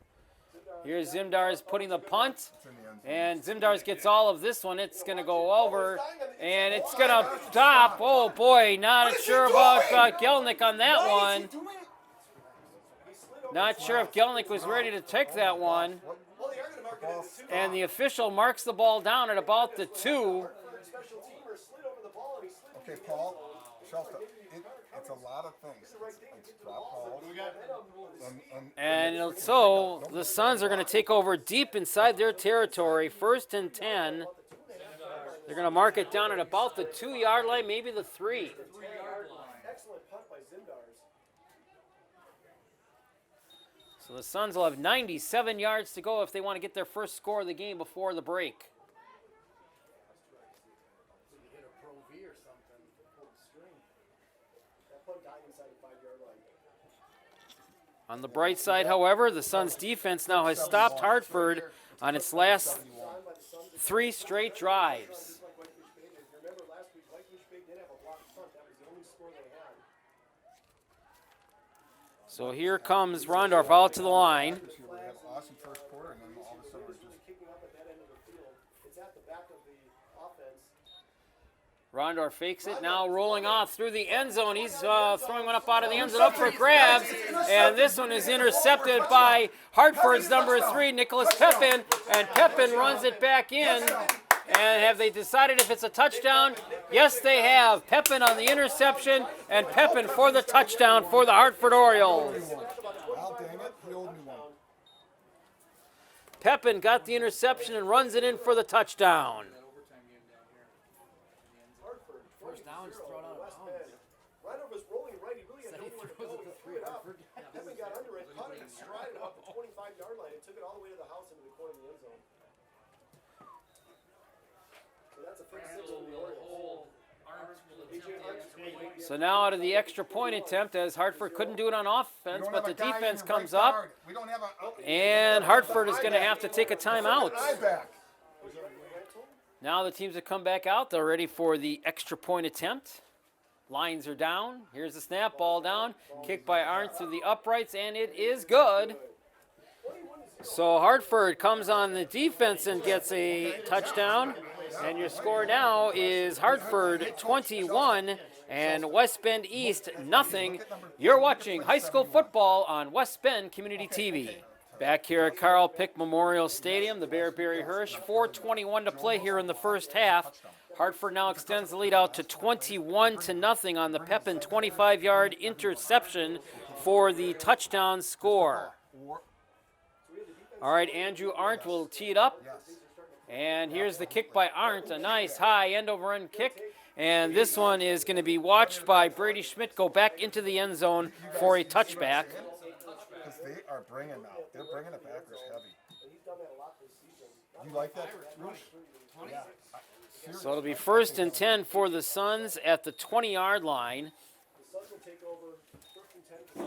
Here's Zimdars putting the punt, It's in the end zone. and Zimdars gets all of this one. It's going to go over, and it's going to stop. Oh, boy, not sure about Gelnick on that one. Not sure if Gelnick was ready to take that one. And the official marks the ball down at about the 2. Special teamer slid over the ball and he slid. Okay, Paul, Shelta, it's a lot of things. It's drop balls. And so the Suns are going to take over deep inside their territory, 1st and 10. They're going to mark it down at about the 2-yard line, maybe the 3. Excellent punt by Zimdars. So the Suns will have 97 yards to go if they want to get their first score of the game before the break. Hit a Pro V or something. Pulled the string. That punt died inside the 5-yard line. On the bright side, however, the Suns defense now has stopped Hartford on its last 3 straight drives. Like Whitefish Bay did. If you remember last week, Whitefish Bay did have a blocked punt. That was the only score they had. So here comes Rondorf out to the line. This year we had awesome first quarter, and then all of a sudden we're just Kicking up at that end of the field. It's at the back of the offense. Rondorf fakes it, now rolling off through the end zone. He's throwing one up out of the end zone, up for grabs. And this one is intercepted by Hartford's number 3, Nicholas Pepin. And Pepin runs it back in. And have they decided if it's a touchdown? Yes, they have. Pepin on the interception, and Pepin for the touchdown for the Hartford Orioles. well, dang it, he owed me one. Pepin got the interception and runs it in for the touchdown. First down, just throw it out of bounds. Ryder was rolling right. He really had nowhere to go. He threw it up. Pepin got under it, caught it, stride off the 25-yard line, and took it all the way to the house into the corner of the end zone. So that's a big signal to the Orioles. So now out of the extra point attempt, as Hartford couldn't do it on offense, but the defense comes up, We don't have a and Hartford is going to have to take a timeout. eye back. Now the teams have come back out. They're ready for the extra point attempt. Lines are down. Here's the snap, ball down. Kick by Arndt through the uprights, and it is good. So Hartford comes on the defense and gets a touchdown. And your score now is Hartford 21 and West Bend East nothing. You're watching high school football on West Bend Community TV. Back here at Carl Pick Memorial Stadium, the Bearberry Hirsch, 4:21 to play here in the first half. Hartford now extends the lead out to 21-0 on the Pepin 25-yard interception for the touchdown score. All right, Andrew Arndt will tee it up. And here's the kick by Arndt, a nice high end-over-end kick. And this one is going to be watched by Brady Schmidt go back into the end zone for a touchback. Because they are bringing now. They're bringing it backwards heavy. You like that, Roosh? Yeah. So it'll be 1st and 10 for the Suns at the 20-yard line. The Suns will take over 1st and 10.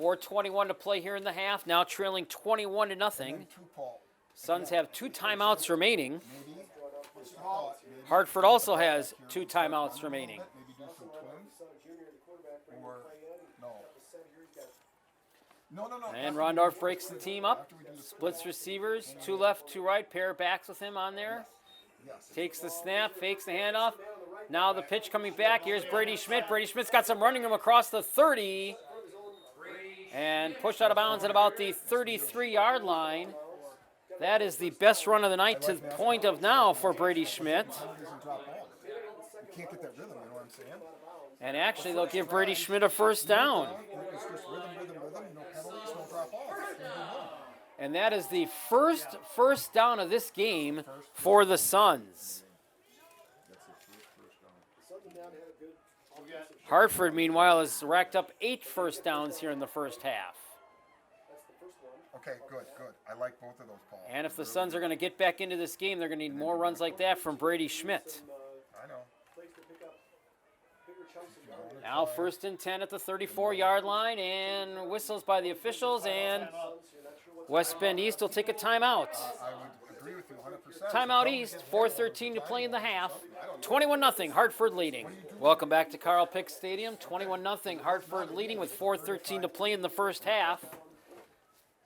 4:21 to play here in the half. Now trailing 21-0. Two Paul. Suns have 2 timeouts remaining. Maybe. Hartford also has 2 timeouts remaining. Maybe do some twins. Or no. No. And Rondorf breaks the team up. Splits receivers, 2 left, 2 right. Pair of backs with him on there. Takes the snap, fakes the handoff. Now the pitch coming back. Here's Brady Schmidt. Brady Schmidt's got some running room across the 30. And pushed out of bounds at about the 33-yard line. That is the best run of the night to the point of now for Brady Schmidt. You can't get that rhythm, you know what I'm saying? And actually, they'll give Brady Schmidt a first down. It's just rhythm, no penalties, no drop off. And that is the first down of this game for the Suns. Hartford, meanwhile, has racked up 8 first downs here in the first half. Okay, good. I like both of those, Paul. And if the Suns are going to get back into this game, they're going to need more runs like that from Brady Schmidt. I know. Now 1st and 10 at the 34-yard line, and whistles by the officials, and West Bend East will take a timeout. I would agree with you 100%. Timeout East, 4:13 to play in the half. 21-0, Hartford leading. Welcome back to Carl Pick Stadium. 21-0, Hartford leading with 4:13 to play in the first half.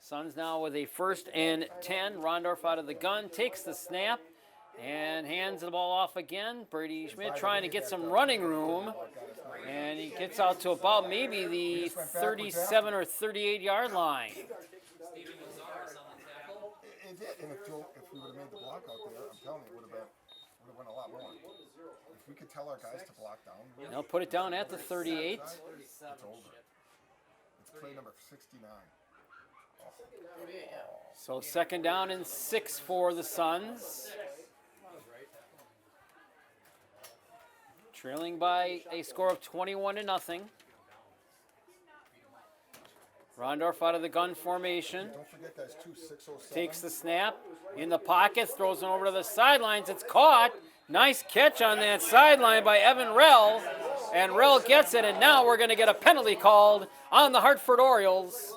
Suns now with a 1st and 10. Rondorf out of the gun, takes the snap, and hands the ball off again. Brady Schmidt trying to get some running room, and he gets out to about maybe the 37 or 38-yard line. It did, and if we would have made the block out there, I'm telling you, it would have went a lot more. If we could tell our guys to block down, They'll put it down at the 38. it's over. It's play number 69. So 2nd down and 6 for the Suns. Trailing by a score of 21-0. Rondorf out of the gun formation. Don't forget, guys, 607. Takes the snap in the pocket, throws it over to the sidelines. It's caught. Nice catch on that sideline by Evan Rell. And Rell gets it, and now we're going to get a penalty called on the Hartford Orioles.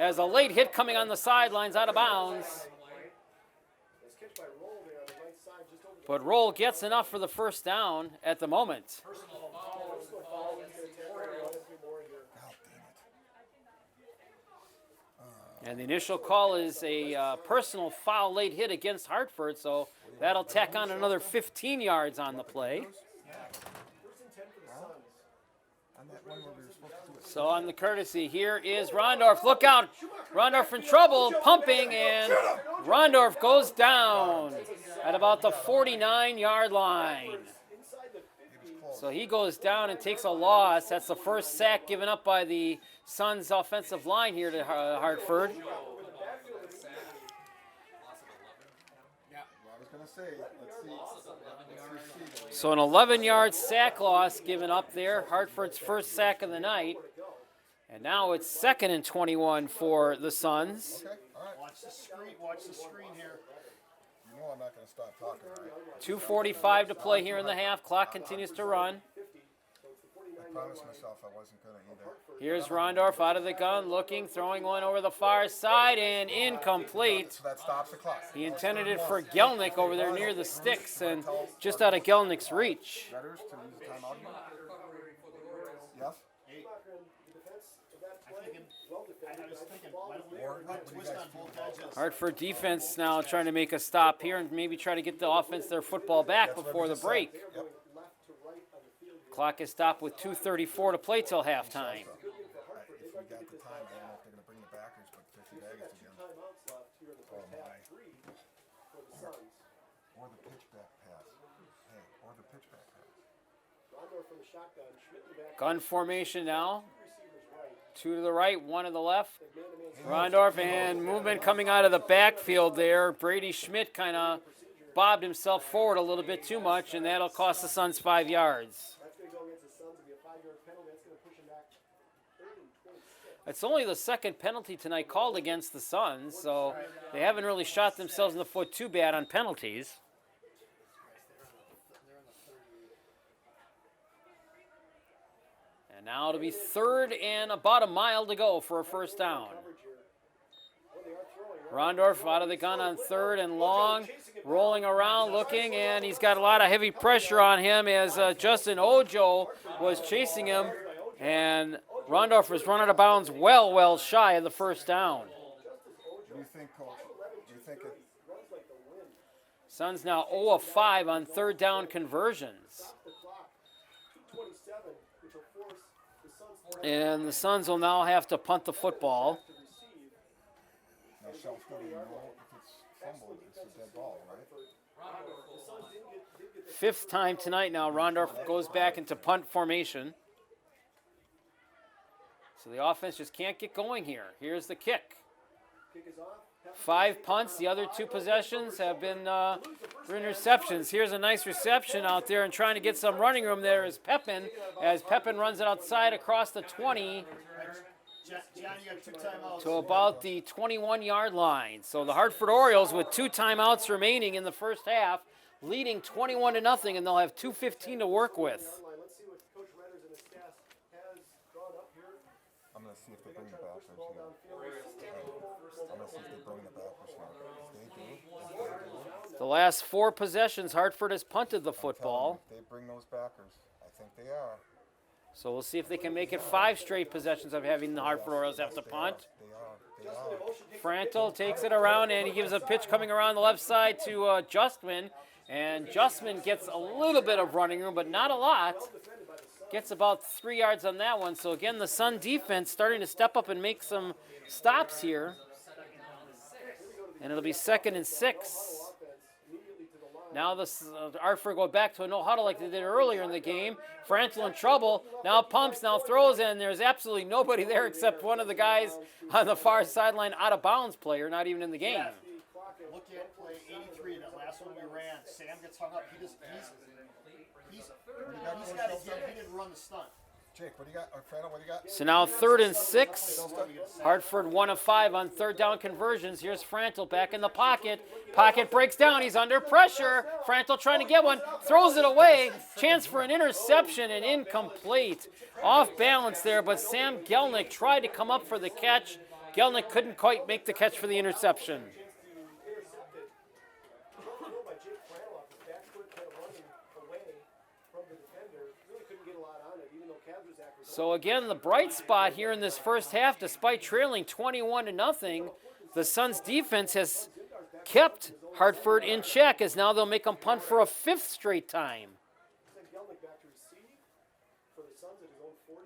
as a late hit coming on the sidelines out of bounds. But Roll gets enough for the first down at the moment. And the initial call is a personal foul late hit against Hartford, so that'll tack on another 15 yards on the play. So on the courtesy, here is Rondorf. Look out! Rondorf in trouble, pumping, and Rondorf goes down at about the 49-yard line. So he goes down and takes a loss. That's the first sack given up by the Suns offensive line here to Hartford. So an 11-yard sack loss given up there. Hartford's first sack of the night. And now it's 2nd and 21 for the Suns. Okay, all right. Watch the screen here. You know I'm not going to stop talking, right? 2:45 to play here in the half. Clock continues to run. I promised myself I wasn't going to either. Here's Rondorf out of the gun, looking, throwing one over the far side, and incomplete. So that stops the clock. He intended it for Gelnick over there near the sticks and just out of Gelnick's reach. Betters to use the timeout here? Yes? I was thinking, why don't we twist on both edges? Hartford defense now trying to make a stop here and maybe try to get the offense their football back before the break. Clock is stopped with 2:34 to play till halftime. If we got the time, I don't know if they're going to bring the backers, but 50 baggers again. Oh, my. Or the pitchback pass. Hey, or the pitchback pass. Gun formation now. 2 to the right, 1 to the left. Rondorf and movement coming out of the backfield there. Brady Schmidt kind of bobbed himself forward a little bit too much, and that'll cost the Suns 5 yards. It's only the second penalty tonight called against the Suns, so they haven't really shot themselves in the foot too bad on penalties. And now it'll be 3rd and about a mile to go for a first down. Rondorf out of the gun on 3rd and long, rolling around, looking, and he's got a lot of heavy pressure on him as Justin Ojo was chasing him, and Rondorf was run out of bounds well shy of the first down. What do you think, Coach? Do you think it... Suns now 0 of 5 on 3rd down conversions. And the Suns will now have to punt the football. Now, Shelf, do you know if it's fumbled, it's a dead ball, right? 5th time tonight now, Rondorf goes back into punt formation. So the offense just can't get going here. Here's the kick. 5 punts. The other 2 possessions have been interceptions. Here's a nice reception out there and trying to get some running room there is Pepin, as Pepin runs it outside across the 20 to about the 21-yard line. So the Hartford Orioles with 2 timeouts remaining in the first half, leading 21-0, and they'll have 2:15 to work with. I'm going to see if they bring the backers here. I'm going to see if they bring the backers here. The last 4 possessions, Hartford has punted the football. They bring those backers. I think they are. So we'll see if they can make it 5 straight possessions of having the Hartford Orioles have to punt. They are. Frantel takes it around, and he gives a pitch coming around the left side to Justman. And Justman gets a little bit of running room, but not a lot. Gets about 3 yards on that one. So again, the Sun defense starting to step up and make some stops here. And it'll be 2nd and 6. Now the Hartford go back to a no huddle like they did earlier in the game. Frantel in trouble. Now pumps, now throws, and there's absolutely nobody there except one of the guys on the far sideline, out of bounds player, not even in the game. Look at play 83, that last one we ran. Sam gets hung up. He's got his he didn't run the stunt. Jake, what do you got? Frantel, what do you got? So now 3rd and 6. Hartford 1 of 5 on 3rd down conversions. Here's Frantel back in the pocket. Pocket breaks down. He's under pressure. Frantel trying to get one. Throws it away. Chance for an interception and incomplete. Off balance there, but Sam Gelnick tried to come up for the catch Gelnick couldn't quite make the catch for the interception. Chance to intercept it. Throw by Jake Crandall off his back foot, kind of running away from the defender. Really couldn't get a lot on it, even though Kazrzak was So again, the bright spot here in this first half, despite trailing 21-0, the Suns defense has kept Hartford in check, as now they'll make them punt for a 5th straight time. sent Gelnick back to receive for the Suns at his own 40.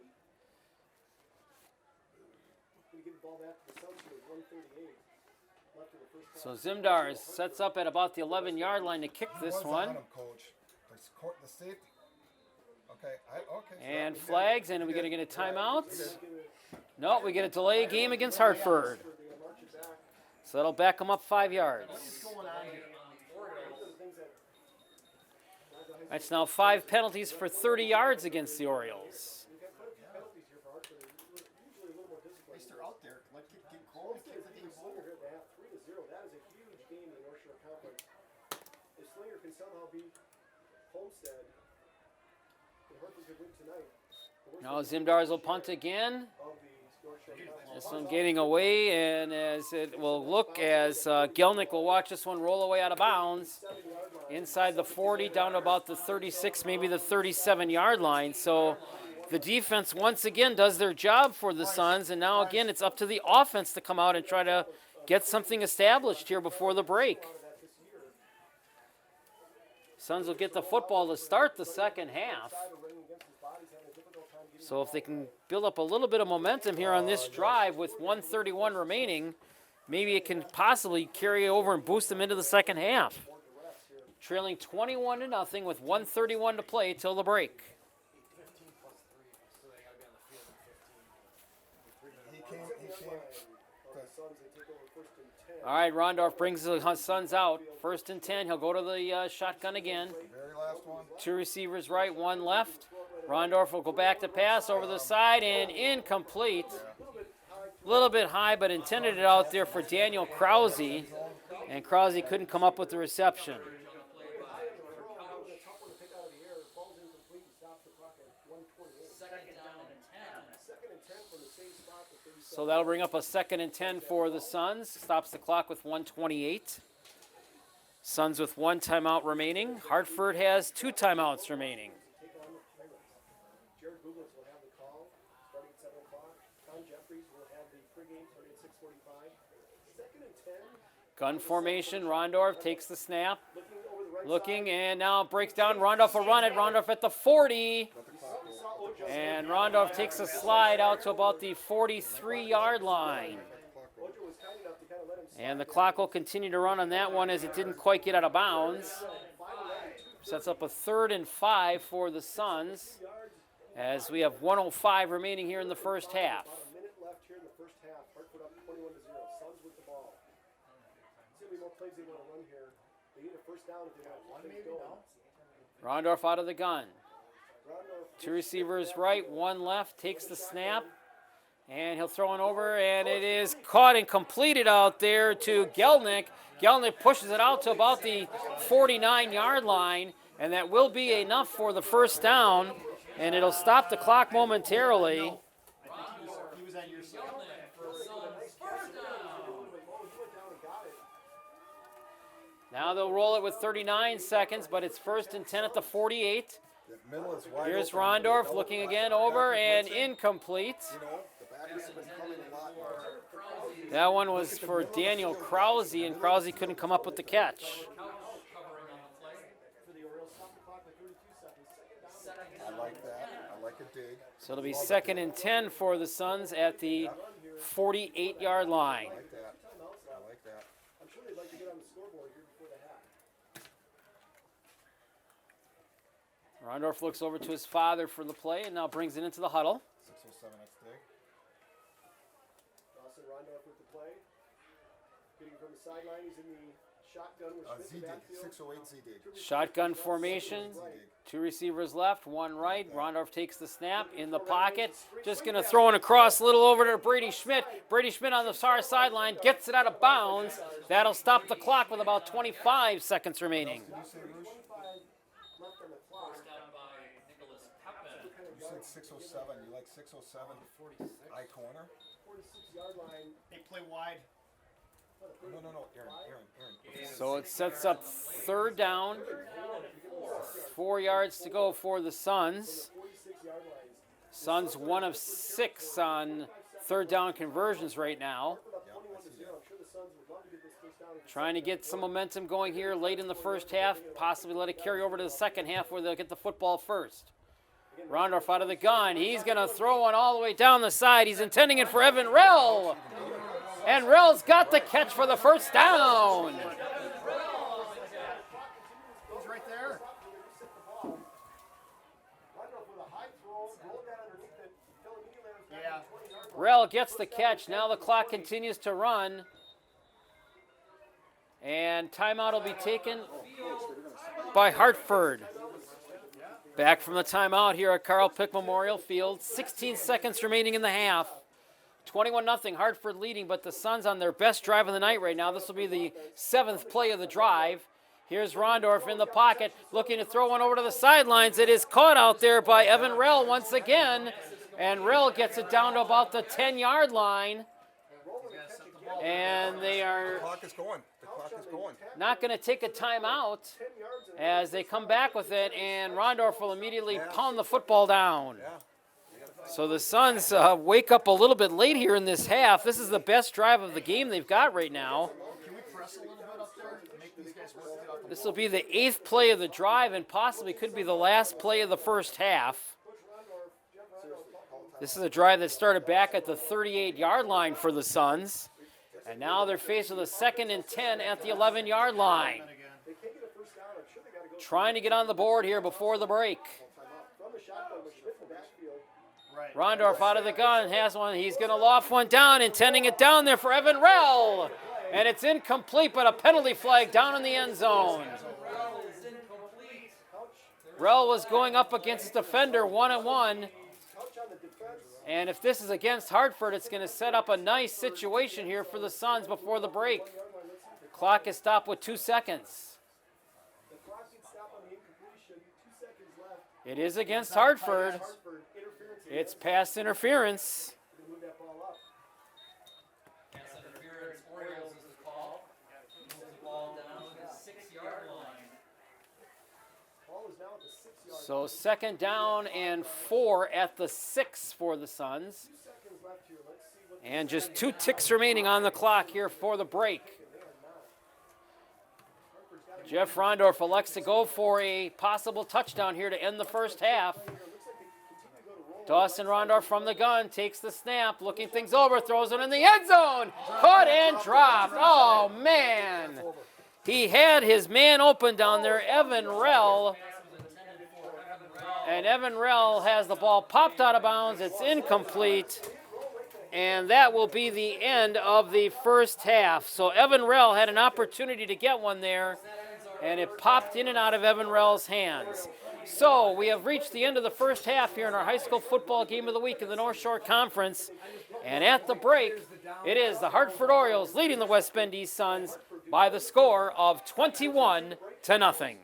Going to give the ball back to the Suns here at 138. Left in the first half. So Zimdar sets up at about the 11-yard line to kick this What's one. on him, coach? The safety. Okay. Okay. And flags, and are we going to get a timeout? No, we get a delay game against Hartford. So that'll back them up 5 yards. That's now 5 penalties for 30 yards against the Orioles. At least they're out there. Like, get cold. That is a huge game in the North Shore Conference. If Slinger can somehow beat Homestead, and Hartford could win tonight. Now Zimdars will punt again. Of the North Shore Conference. This one getting away, and as it will look as Gelnick will watch this one roll away out of bounds inside the 40 down to about the 36, maybe the 37-yard line. So the defense once again does their job for the Suns, and now again it's up to the offense to come out and try to get something established here before the break. Suns will get the football to start the second half. So if they can build up a little bit of momentum here on this drive with 1:31 remaining, maybe it can possibly carry over and boost them into the second half. Trailing 21-0 with 1:31 to play till the break. He came. All right, Rondorf brings the Suns out. 1st and 10. He'll go to the shotgun again. Very last one. 2 receivers right, 1 left. Rondorf will go back to pass over the side and incomplete. A little bit high, but intended it out there for Daniel Krause. And Krause couldn't come up with the reception. So that'll bring up a 2nd and 10 for the Suns. Stops the clock with 1:28. Suns with 1 timeout remaining. Hartford has 2 timeouts remaining. Jared Bugles will have the call starting at 7 o'clock. Tom Jeffries will have the pregame starting at 6:45. 2nd and 10. Gun formation. Rondorf takes the snap. Looking over the right Looking and now breaks down. Rondorf will run it. Rondorf at the 40. And Rondorf takes a slide out to about the 43-yard line. Ojo was kind enough to kind of let him And the clock will continue to run on that one as it didn't quite get out of bounds. Sets up a 3rd and 5 for the Suns as we have 1:05 remaining here in the first half. a minute left here in the first half. Hartford up 21-0. Suns with the ball. See how many more plays they want to run here. They need a first down if they want to keep things going. Rondorf out of the gun. Rondorf 2 receivers right, 1 left, takes the snap, and he'll throw it over, and it is caught and completed out there to Gelnick. Gelnick pushes it out to about the 49-yard line, and that will be enough for the first down, and it'll stop the clock momentarily. He was at your side. Now they'll roll it with 39 seconds, but it's 1st and 10 at the 48. The middle is wide Here's open. Rondorf looking again over and incomplete. You know, the backers have been coming a lot more. That one was for Daniel Krause, and Krause couldn't come up with the catch. for the Orioles. Stop the clock by 32 seconds. I like that. I like a dig. So it'll be 2nd and 10 for the Suns at the 48-yard line. I like that. I like that. I'm sure they'd like to get on the scoreboard here before the half. Rondorf looks over to his father for the play and now brings it into the huddle. 6:07 at stake. Dawson Rondorf with the play. Getting from the sideline, he's in the shotgun with Schmidt in Z the dig. backfield. 608 Z dig. Shotgun formation. 2 receivers left, 1 right. Rondorf takes the snap in the pocket. Just going to throw it across a little over to Brady Schmidt. Brady Schmidt on the far sideline gets it out of bounds. That'll stop the clock with about 25 seconds remaining. Left on the clock. said 607. You like 607? 46. I corner? 46-yard line. They play wide. No, Aaron. So it sets up third down. 4 yards to go for the Suns. 46-yard line. Suns 1 of 6 on third down conversions right now. Up 21-0. I'm sure the Suns would love to get this first down. Trying to get some momentum going here late in the first half. Possibly let it carry over to the second half where they'll get the football first. Rondorf out of the gun. He's going to throw one all the way down the side. He's intending it for Evan Rell. And Rell's got the catch for the first down. He's right there. Rondorf with a high throw, rolled that underneath it. Dylan Ealer's got Yeah. 20-yard line. Rell gets the catch. Now the clock continues to run. And timeout will be taken by Hartford. Back from the timeout here at Carl Pick Memorial Field. 16 seconds remaining in the half. 21-0, Hartford leading, but the Suns on their best drive of the night right now. This will be the 7th play of the drive. Here's Rondorf in the pocket, looking to throw one over to the sidelines. It is caught out there by Evan Rell once again, and Rell gets it down to about the 10-yard line. And they are The clock is going. not going to take a timeout as they come back with it, and Rondorf will immediately pound the football down. So the Suns wake up a little bit late here in this half. This is the best drive of the game they've got right now. Can we press a little bit up there to make these guys work it up? This will be the 8th play of the drive and possibly could be the last play of the first half. This is a drive that started back at the 38-yard line for the Suns. And now they're faced with a 2nd and 10 at the 11-yard line. Trying to get on the board here before the break. From the shotgun with Schmidt in the backfield. Right. Rondorf out of the gun, has one. He's going to loft one down, intending it down there for Evan Rell. And it's incomplete, but a penalty flag down in the end zone. Rell was going up against his defender 1-1. Couch on the defense. And if this is against Hartford, it's going to set up a nice situation here for the Suns before the break. Clock is stopped with 2 seconds. The clock can stop on the incompletion. 2 seconds left. It is against Hartford. Hartford interference. It's pass interference. Move that ball up. Pass interference, Orioles is the call. Moves the ball down to the 6-yard line. Ball is now at the 6-yard line. So 2nd down and 4 at the 6 for the Suns. 2 seconds left here. Let's see what And just 2 ticks remaining on the clock here for the break. Jeff Rondorf elects to go for a possible touchdown here to end the first half. Dawson Rondorf from the gun takes the snap, looking things over, throws it in the end zone. Caught and dropped. Oh, man. He had his man open down there, Evan Rell. And Evan Rell has the ball popped out of bounds. It's incomplete. And that will be the end of the first half. So Evan Rell had an opportunity to get one there, and it popped in and out of Evan Rell's hands. So we have reached the end of the first half here in our high school football game of the week in the North Shore Conference. And at the break, it is the Hartford Orioles leading the West Bend East Suns by the score of 21-0.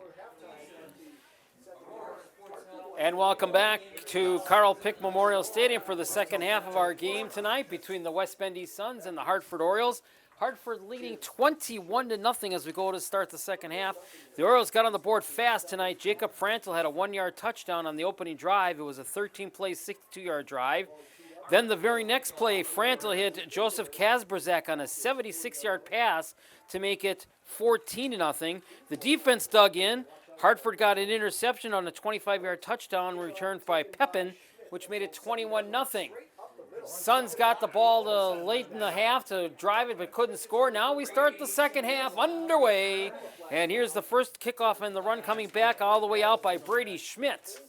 And welcome back to Carl Pick Memorial Stadium for the second half of our game tonight between the West Bend East Suns and the Hartford Orioles. Hartford leading 21-0 as we go to start the second half. The Orioles got on the board fast tonight. Jacob Frantel had a 1-yard touchdown on the opening drive. It was a 13-play, 62-yard drive. Then the very next play, Frantel hit Joseph Kasperzak on a 76-yard pass to make it 14-0. The defense dug in. Hartford got an interception on a 25-yard touchdown returned by Pepin, which made it 21-0. Suns got the ball late in the half to drive it but couldn't score. Now we start the second half underway. And here's the first kickoff and the run coming back all the way out by Brady Schmidt.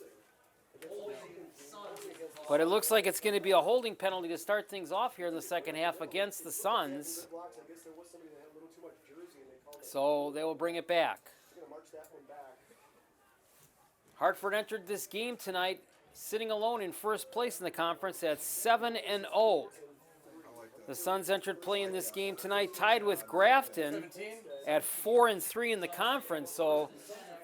But it looks like it's going to be a holding penalty to start things off here in the second half against the Suns. So they will bring it back. Hartford entered this game tonight sitting alone in first place in the conference at 7-0. The Suns entered play in this game tonight tied with Grafton at 4-3 in the conference. So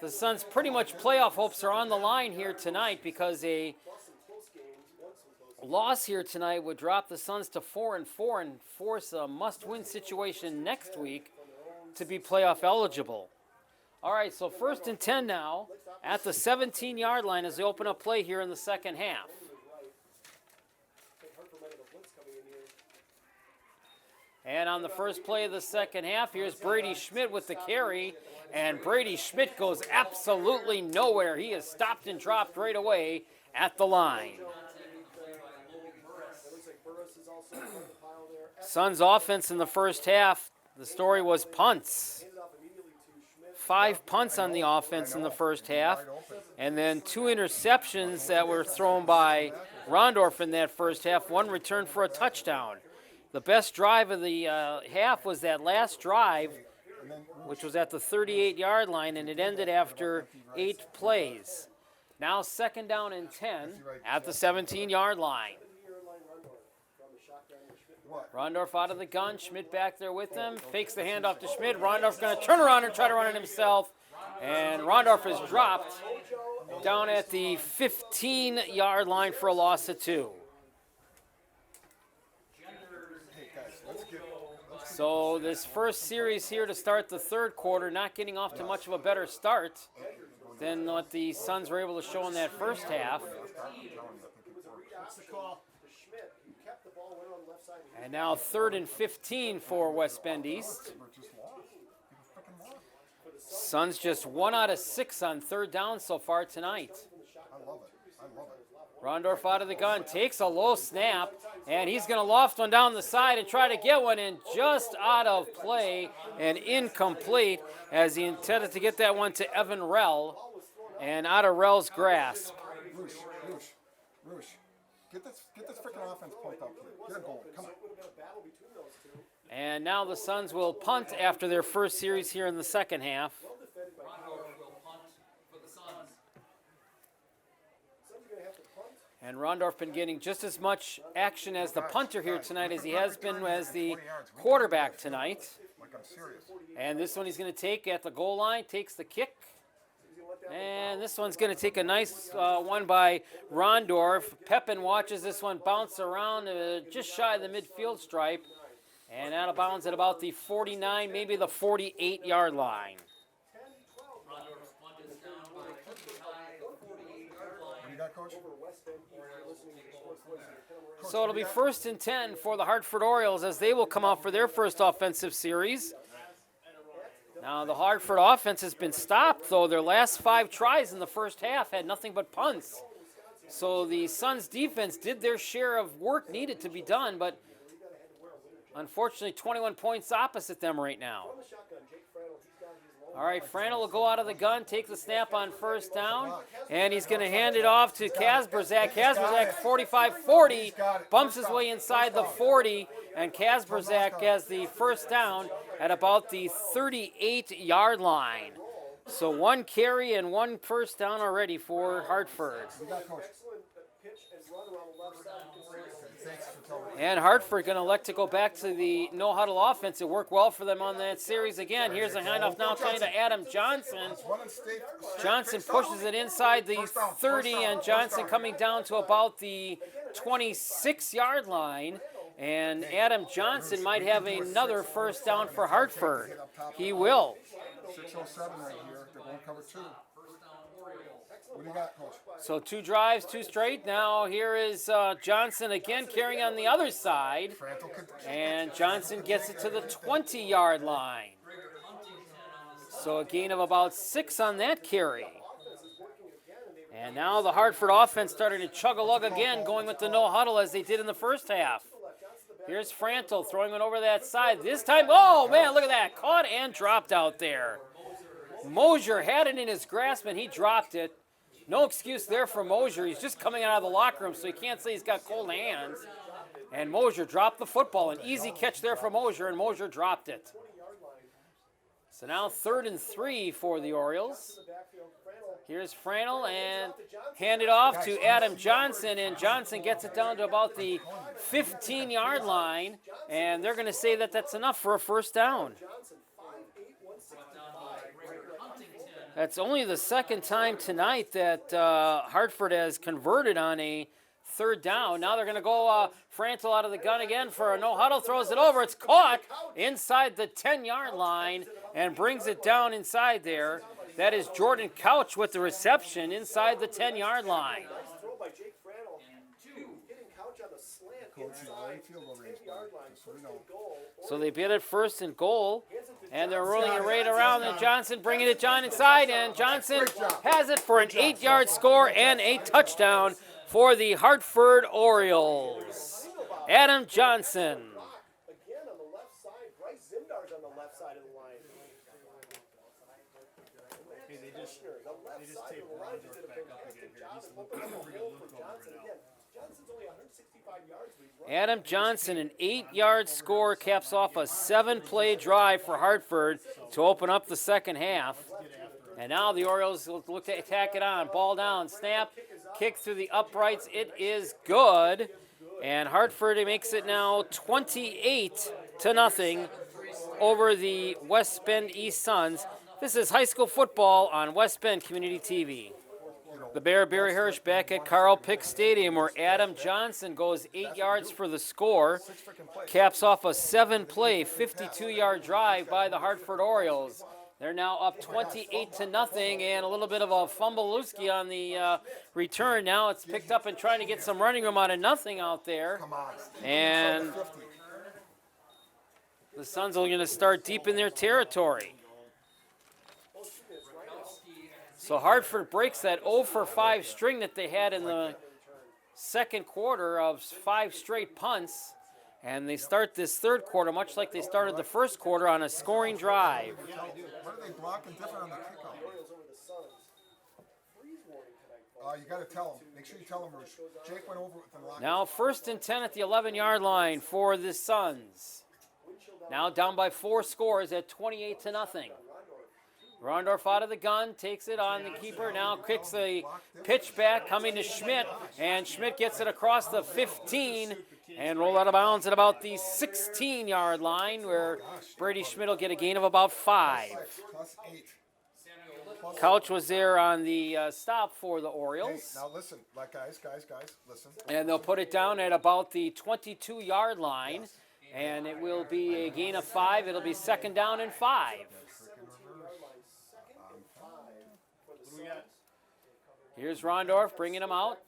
the Suns' pretty much playoff hopes are on the line here tonight because a loss here tonight would drop the Suns to 4-4 and force a must-win situation next week to be playoff eligible. All right, so 1st and 10 now at the 17-yard line as they open up play here in the second half. And on the first play of the second half, here's Brady Schmidt with the carry, and Brady Schmidt goes absolutely nowhere. He is stopped and dropped right away at the line. Suns offense in the first half, the story was punts. 5 punts on the offense in the first half, and then 2 interceptions that were thrown by Rondorf in that first half, 1 return for a touchdown. The best drive of the half was that last drive, which was at the 38-yard line, and it ended after 8 plays. Now 2nd down and 10 at the 17-yard line. Rondorf out of the gun, Schmidt back there with him, fakes the handoff to Schmidt. Rondorf's going to turn around and try to run it himself, and Rondorf is dropped down at the 15-yard line for a loss of 2. So this first series here to start the third quarter, not getting off to much of a better start than what the Suns were able to show in that first half. And now 3rd and 15 for West Bend East. Suns just 1 out of 6 on 3rd down so far tonight. Rondorf out of the gun, takes a low snap, and he's going to loft one down the side and try to get one in, just out of play and incomplete, as he intended to get that one to Evan Rell, and out of Rell's grasp. Roosh, get this freaking offense pumped up here. Get it going, come on. And now the Suns will punt after their first series here in the second half. And Rondorf been getting just as much action as the punter here tonight as he has been as the quarterback tonight. And this one he's going to take at the goal line, takes the kick. And this one's going to take a nice one by Rondorf. Pepin watches this one bounce around just shy of the midfield stripe. And out of bounds at about the 49, maybe the 48-yard line. So it'll be 1st and 10 for the Hartford Orioles as they will come out for their first offensive series. Now the Hartford offense has been stopped, though. Their last 5 tries in the first half had nothing but punts. So the Suns defense did their share of work needed to be done, but unfortunately 21 points opposite them right now. All right, Frannel will go out of the gun, take the snap on 1st down, and he's going to hand it off to Kasperzak. Kasperzak, 45-40, bumps his way inside the 40, and Kasperzak has the 1st down at about the 38-yard line. So 1 carry and 1 first down already for Hartford. And Hartford going to elect to go back to the no-huddle offense. It worked well for them on that series again. Here's a handoff now playing to Adam Johnson. Johnson pushes it inside the 30, and Johnson coming down to about the 26-yard line. And Adam Johnson might have another 1st down for Hartford. He will. 6:07 right here. They're going to cover 2. What do you got, Coach? So 2 drives, 2 straight. Now here is Johnson again carrying on the other side. And Johnson gets it to the 20-yard line. So a gain of about 6 on that carry. And now the Hartford offense starting to chug-a-lug again, going with the no-huddle as they did in the first half. Here's Frantel throwing it over that side. This time, oh man, look at that. Caught and dropped out there. Mosier had it in his grasp and he dropped it. No excuse there for Mosier. He's just coming out of the locker room, so you can't say he's got cold hands. And Mosier dropped the football. An easy catch there for Mosier, and Mosier dropped it. So now 3rd and 3 for the Orioles. Here's Frannel, and hand it off to Adam Johnson, and Johnson gets it down to about the 15-yard line, and they're going to say that that's enough for a 1st down. That's only the 2nd time tonight that Hartford has converted on a third down. Now they're going to go Frantel out of the gun again for a no-huddle. Throws it over. It's caught inside the 10-yard line and brings it down inside there. That is Jordan Couch with the reception inside the 10-yard line. Nice throw by Jake Franel. Hitting Couch on the slant inside 10-yard line. First and goal. So they bid it first and goal, and they're rolling it right around. And Johnson bringing it John inside, and Johnson has it for an 8-yard score and a touchdown for the Hartford Orioles. Adam Johnson. Again on the left side. Bryce Zindar's on the left side of the line. The left side of the line just did a fantastic job of opening up a hole for Johnson. Again, Johnson's only 165 yards, but he's running. Adam Johnson, an 8-yard score, caps off a 7-play drive for Hartford to open up the second half. And now the Orioles will look to attack it on. Ball down, snap, kick through the uprights. It is good. And Hartford makes it now 28-0 over the West Bend East Suns. This is high school football on West Bend Community TV. The Bear Barry Hirsch back at Carl Pick Stadium, where Adam Johnson goes 8 yards for the score, caps off a 7-play, 52-yard drive by the Hartford Orioles. They're now up 28-0, and a little bit of a fumble-looski on the return. Now it's picked up and trying to get some running room out of nothing out there. And the Suns are going to start deep in their territory. So Hartford breaks that 0-for-5 string that they had in the second quarter of 5 straight punts. And they start this third quarter, much like they started the first quarter, on a scoring drive. What are they blocking different on the kickoff? You got to tell them. Make sure you tell them, Roosh. Jake went over with the lock. Now 1st and 10 at the 11-yard line for the Suns. Now down by 4 scores at 28-0. Rondorf out of the gun, takes it on the keeper, now kicks a pitch back, coming to Schmidt, and Schmidt gets it across the 15 and roll out of bounds at about the 16-yard line, where Brady Schmidt will get a gain of about 5. Couch was there on the stop for the Orioles. Hey, now listen, guys, listen. And they'll put it down at about the 22-yard line, and it will be a gain of 5. It'll be 2nd down and 5. Here's Rondorf bringing him out.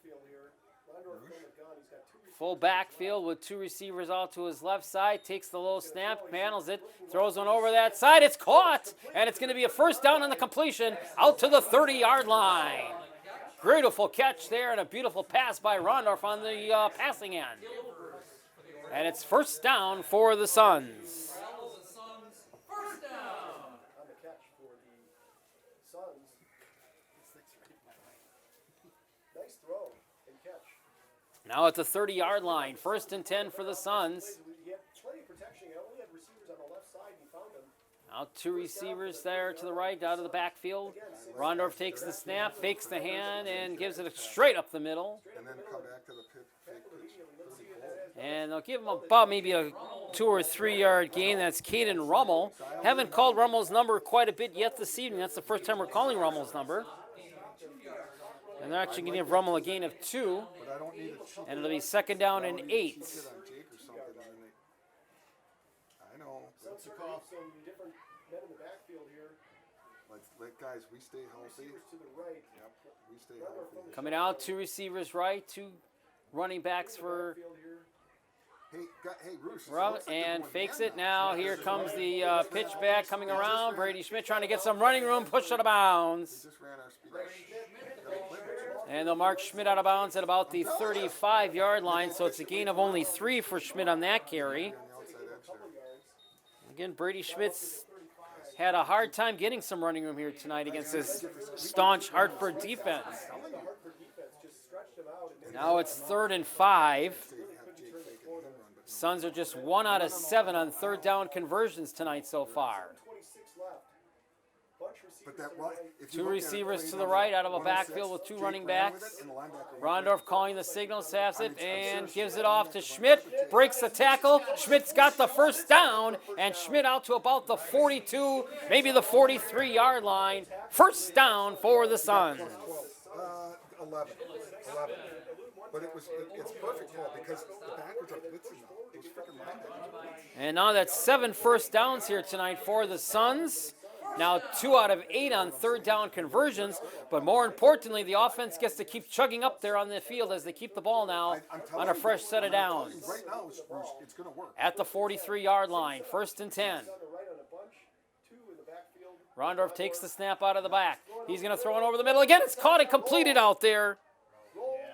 Full backfield with 2 receivers out to his left side. Takes the low snap, handles it, throws one over that side. It's caught, and it's going to be a 1st down on the completion out to the 30-yard line. Beautiful catch there and a beautiful pass by Rondorf on the passing end. And it's 1st down for the Suns. Now at the 30-yard line, 1st and 10 for the Suns. He had plenty of protection. He only had receivers on the left side, and he found them. Now 2 receivers there to the right, out of the backfield. Rondorf takes the snap, fakes the hand, and gives it straight up the middle. And then come back to the fake pitch. And they'll give him about maybe a 2 or 3 yard gain. That's Caden Rummel. Haven't called Rummel's number quite a bit yet this evening. That's the first time we're calling Rummel's number. And they're actually going to give Rummel a gain of 2. And it'll be 2nd down and 8. I know. Suns are off some different men in the backfield here. Guys, we stay healthy. To the right. Yep, we stay healthy. Coming out, 2 receivers right, 2 running backs for Hey, Roosh. and fakes it now. Here comes the pitch back coming around. Brady Schmidt trying to get some running room, pushed out of bounds. Just ran our speed. And they'll mark Schmidt out of bounds at about the 35-yard line, so it's a gain of only 3 for Schmidt on that carry. Again, Brady Schmidt's had a hard time getting some running room here tonight against this staunch Hartford defense. Now it's 3rd and 5. Suns are just 1 out of 7 on 3rd down conversions tonight so far. But that, well, 2 receivers to the right out of a backfield with 2 running backs. Rondorf calling the signal, saps it, and gives it off to Schmidt. Breaks the tackle. Schmidt's got the 1st down, and Schmidt out to about the 42, maybe the 43-yard line. 1st down for the Suns. 11. But it's perfect call because the backwards are blitzing now. It was freaking linebackers. And now that's 7 first downs here tonight for the Suns. Now 2 out of 8 on third down conversions, but more importantly, the offense gets to keep chugging up there on the field as they keep the ball now on a fresh set of downs. Right now, it's going to work. At the 43-yard line, 1st and 10. Rondorf takes the snap out of the back. He's going to throw it over the middle again. It's caught and completed out there.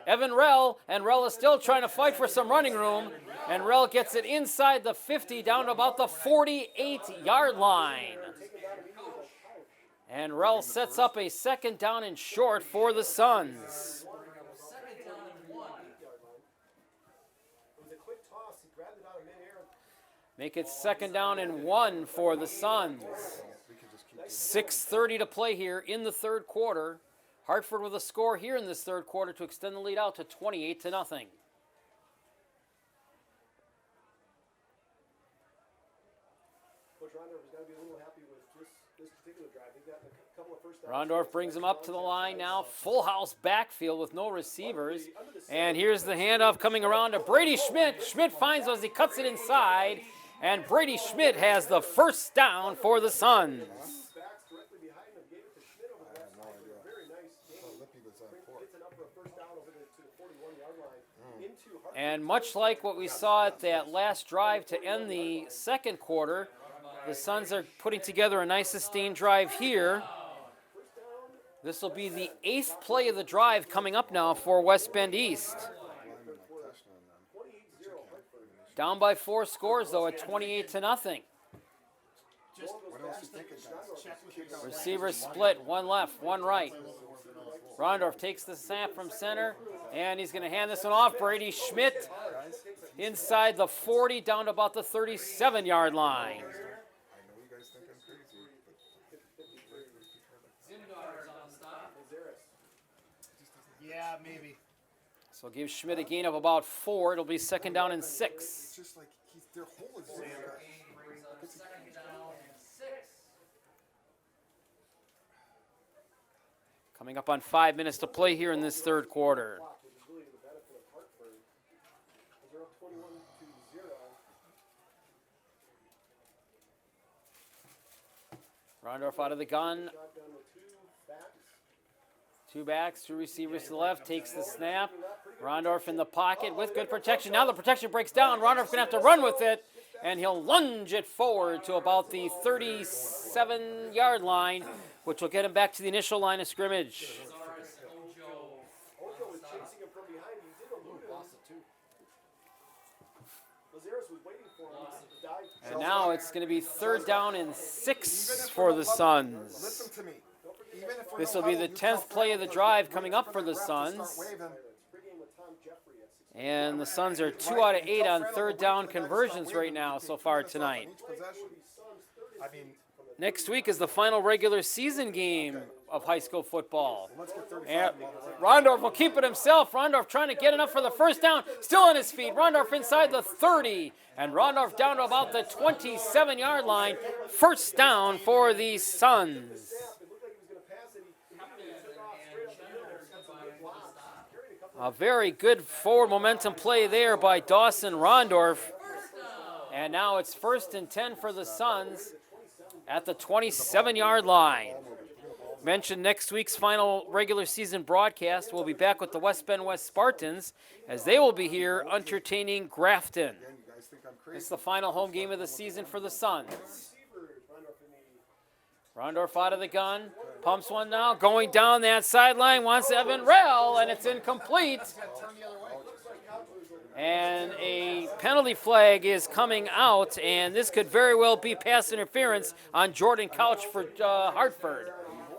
Evan Rell, and Rell is still trying to fight for some running room, and Rell gets it inside the 50 down to about the 48-yard line. And Rell sets up a 2nd down and short for the Suns. Make it 2nd down and 1 for the Suns. 6:30 to play here in the third quarter. Hartford with a score here in this third quarter to extend the lead out to 28-0. Coach Rondorf is going to be a little happy with this particular drive. They've got a couple of first downs. Rondorf brings him up to the line now. Full house backfield with no receivers. And here's the handoff coming around to Brady Schmidt. Schmidt finds as he cuts it inside. And Brady Schmidt has the 1st down for the Suns. And much like what we saw at that last drive to end the second quarter, the Suns are putting together a nice sustained drive here. This will be the 8th play of the drive coming up now for West Bend East. Down by 4 scores, though, at 28-0. Receivers split, one left, one right. Rondorf takes the snap from center, and he's going to hand this one off. Brady Schmidt inside the 40, down to about the 37-yard line. Yeah, maybe. So give Schmidt a gain of about 4. It'll be 2nd down and 6. It's just like their hole is there. Coming up on 5 minutes to play here in this third quarter. Rondorf out of the gun. 2 backs, 2 receivers to the left, takes the snap. Rondorf in the pocket with good protection. Now the protection breaks down. Rondorf's going to have to run with it, and he'll lunge it forward to about the 37-yard line, which will get him back to the initial line of scrimmage. And now it's going to be 3rd down and 6 for the Suns. Listen to me. This will be the 10th play of the drive coming up for the Suns. And the Suns are 2 out of 8 on 3rd down conversions right now so far tonight. Next week is the final regular season game of high school football. And Rondorf will keep it himself. Rondorf trying to get enough for the 1st down. Still on his feet. Rondorf inside the 30. And Rondorf down to about the 27-yard line. 1st down for the Suns. A very good forward momentum play there by Dawson Rondorf. And now it's 1st and 10 for the Suns at the 27-yard line. Mentioned next week's final regular season broadcast. We'll be back with the West Bend West Spartans as they will be here entertaining Grafton. It's the final home game of the season for the Suns. Rondorf out of the gun, pumps one now, going down that sideline, wants Evan Rell, and it's incomplete. And a penalty flag is coming out, and this could very well be pass interference on Jordan Couch for Hartford,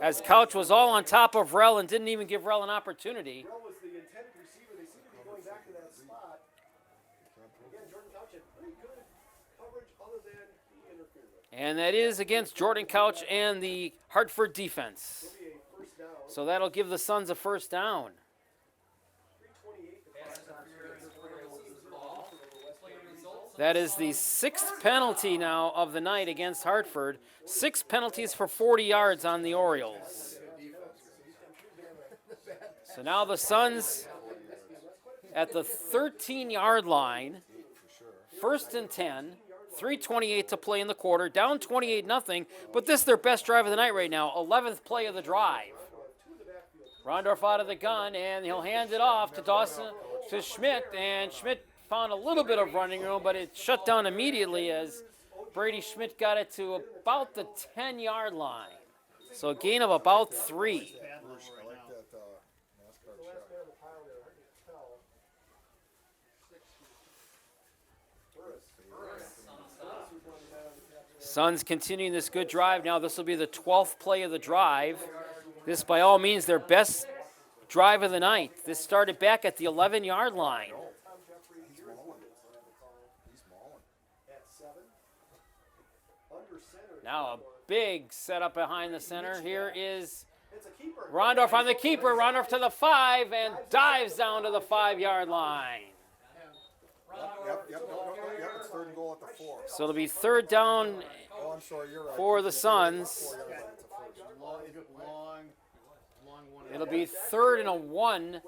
as Couch was all on top of Rell and didn't even give Rell an opportunity. And that is against Jordan Couch and the Hartford defense. So that'll give the Suns a 1st down. That is the 6th penalty now of the night against Hartford. 6 penalties for 40 yards on the Orioles. So now the Suns at the 13-yard line. For sure. First and 10. 3:28 to play in the quarter. Down 28-0. But this is their best drive of the night right now. 11th play of the drive. Rondorf out of the gun, and he'll hand it off to Schmidt. And Schmidt found a little bit of running room, but it shut down immediately as Brady Schmidt got it to about the 10-yard line. So a gain of about 3. I like that NASCAR shot. Suns continuing this good drive. Now this will be the 12th play of the drive. This, by all means, their best drive of the night. This started back at the 11-yard line. He's mauling. He's mauling. Now a big setup behind the center. Here is Rondorf on the keeper. Rondorf to the 5 and dives down to the 5-yard line. Yep, it's 3rd and goal at the 4. So it'll be 3rd down Oh, I'm sorry, you're right. for the Suns. It'll be 3rd and a 1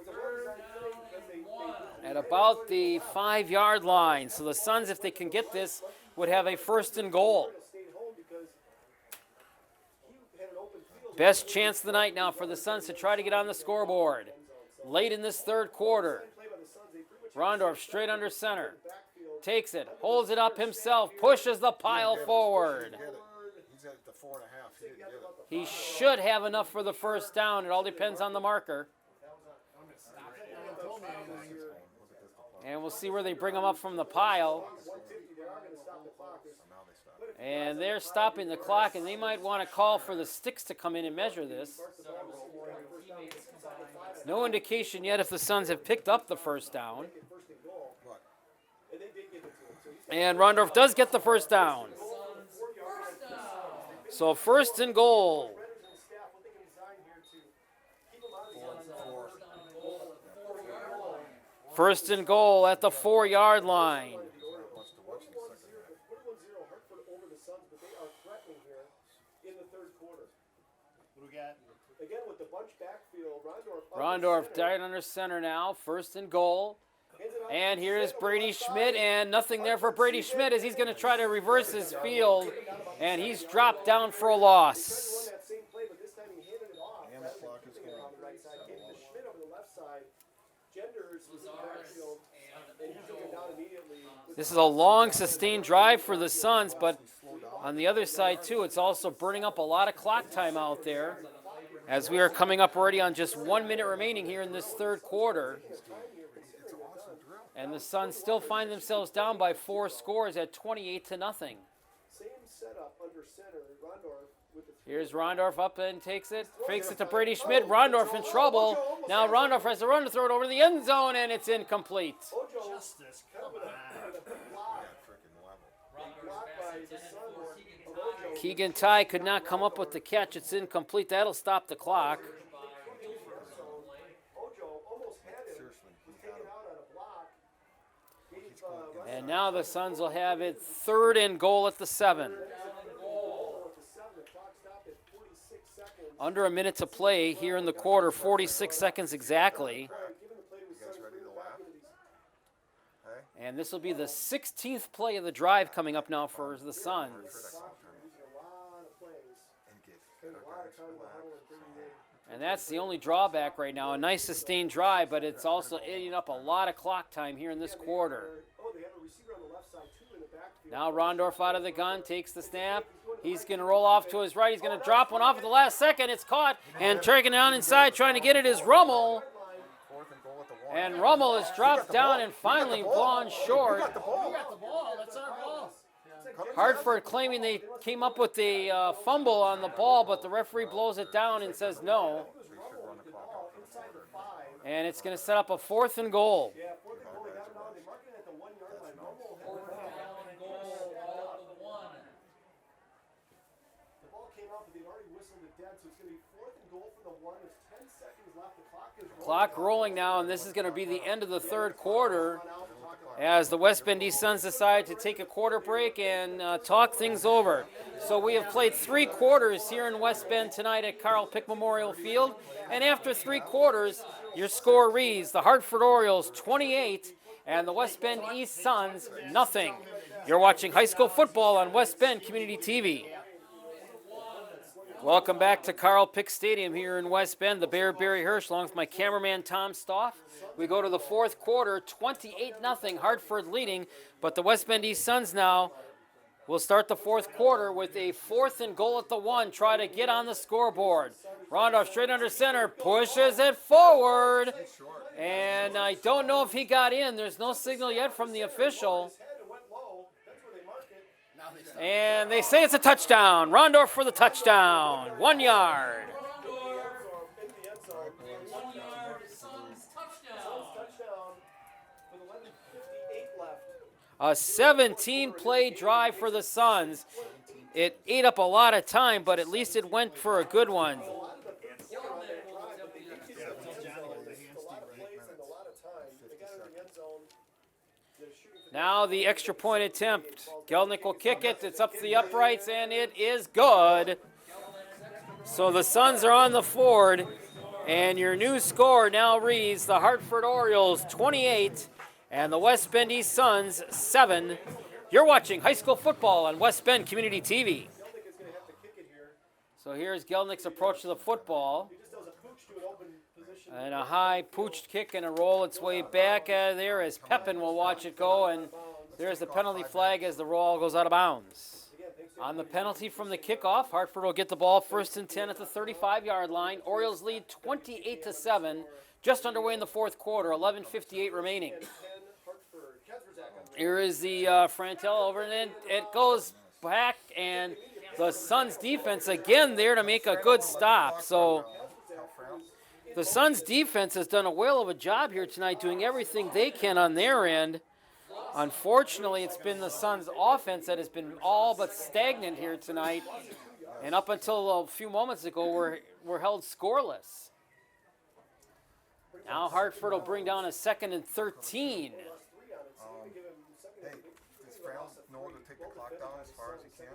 at about the 5-yard line. So the Suns, if they can get this, would have a 1st and goal. Best chance of the night now for the Suns to try to get on the scoreboard. Late in this 3rd quarter. Rondorf straight under center. Takes it, holds it up himself, pushes the pile forward. He's at the 4.5. He didn't get it. He should have enough for the 1st down. It all depends on the marker. And we'll see where they bring him up from the pile. And they're stopping the clock, and they might want to call for the sticks to come in and measure this. No indication yet if the Suns have picked up the 1st down. And Rondorf does get the 1st down. So 1st and goal. First and goal at the 4-yard line. Rondorf died under center now. 1st and goal. And here's Brady Schmidt, and nothing there for Brady Schmidt as he's going to try to reverse his field, and he's dropped down for a loss. And the clock is going. This is a long, sustained drive for the Suns, but on the other side, too, it's also burning up a lot of clock time out there as we are coming up already on just 1 minute remaining here in this 3rd quarter. And the Suns still find themselves down by 4 scores at 28-0. Here's Rondorf up and takes it, fakes it to Brady Schmidt. Rondorf in trouble. Now Rondorf has to run to throw it over the end zone, and it's incomplete. Justice, come on. Keegan Ty could not come up with the catch. It's incomplete. That'll stop the clock. And now the Suns will have it 3rd and goal at the 7. Under a minute to play here in the quarter, 46 seconds exactly. You guys ready to laugh? Hey? And this will be the 16th play of the drive coming up now for the Suns. And that's the only drawback right now. A nice sustained drive, but it's also eating up a lot of clock time here in this quarter. Now Rondorf out of the gun, takes the snap. He's going to roll off to his right. He's going to drop one off at the last second. It's caught, and taking down inside, trying to get it is Rummel. And Rummel is dropped down and finally blown short. Hartford claiming they came up with the fumble on the ball, but the referee blows it down and says no. And it's going to set up a 4th and goal. Clock rolling now, and this is going to be the end of the third quarter as the West Bend East Suns decide to take a quarter break and talk things over. So we have played 3 quarters here in West Bend tonight at Carl Pick Memorial Field, and after 3 quarters, your score reads the Hartford Orioles 28 and the West Bend East Suns nothing. You're watching high school football on West Bend Community TV. Welcome back to Carl Pick Stadium here in West Bend. The Bear Barry Hirsch along with my cameraman Tom Stoff. We go to the fourth quarter, 28-0, Hartford leading, but the West Bend East Suns now will start the fourth quarter with a 4th and goal at the 1, try to get on the scoreboard. Rondolph straight under center, pushes it forward, and I don't know if he got in. There's no signal yet from the official. And they say it's a touchdown. Rondorf for the touchdown. 1 yard. A 17-play drive for the Suns. It ate up a lot of time, but at least it went for a good one. Now the extra point attempt. Gelnick will kick it. It's up to the uprights, and it is good. So the Suns are on the board, and your new score now reads the Hartford Orioles 28 and the West Bend East Suns 7. You're watching high school football on West Bend Community TV. So here's Gelnick's approach to the football. And a high pooched kick and a roll its way back out of there as Pepin will watch it go, and there's the penalty flag as the roll goes out of bounds. On the penalty from the kickoff, Hartford will get the ball 1st and 10 at the 35-yard line. Orioles lead 28-7, just underway in the fourth quarter, 11:58 remaining. Here is the Frantel over, and then it goes back, and the Suns defense again there to make a good stop. So the Suns defense has done a whale of a job here tonight, doing everything they can on their end. Unfortunately, it's been the Suns offense that has been all but stagnant here tonight. And up until a few moments ago, we're held scoreless. Now Hartford will bring down a 2nd and 13. Hey, does Franz know to take the clock down as far as he can?